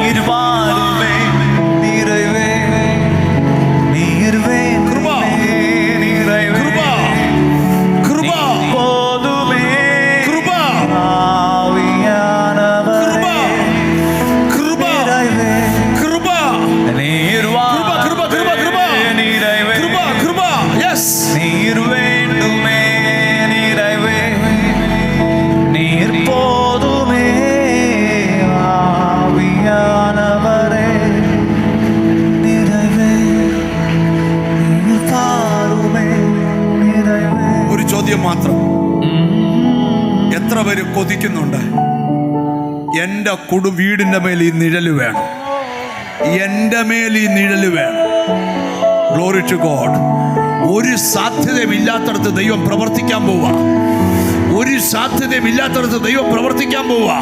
മാത്രം, എത്ര പേര് കൊതിക്കുന്നുണ്ട് എൻ്റെ വീടിൻ്റെ മേൽ ഈ നിഴല് വേണം, എൻ്റെ മേൽ ഈ നിഴല് വേണം. Glory to God. ഒരു സാധ്യതയും ഇല്ലാത്തടത്ത് ദൈവം പ്രവർത്തിക്കാൻ പോവുക. ഒരു സാധ്യതയും ഇല്ലാത്തടത്ത് ദൈവം പ്രവർത്തിക്കാൻ പോവുക.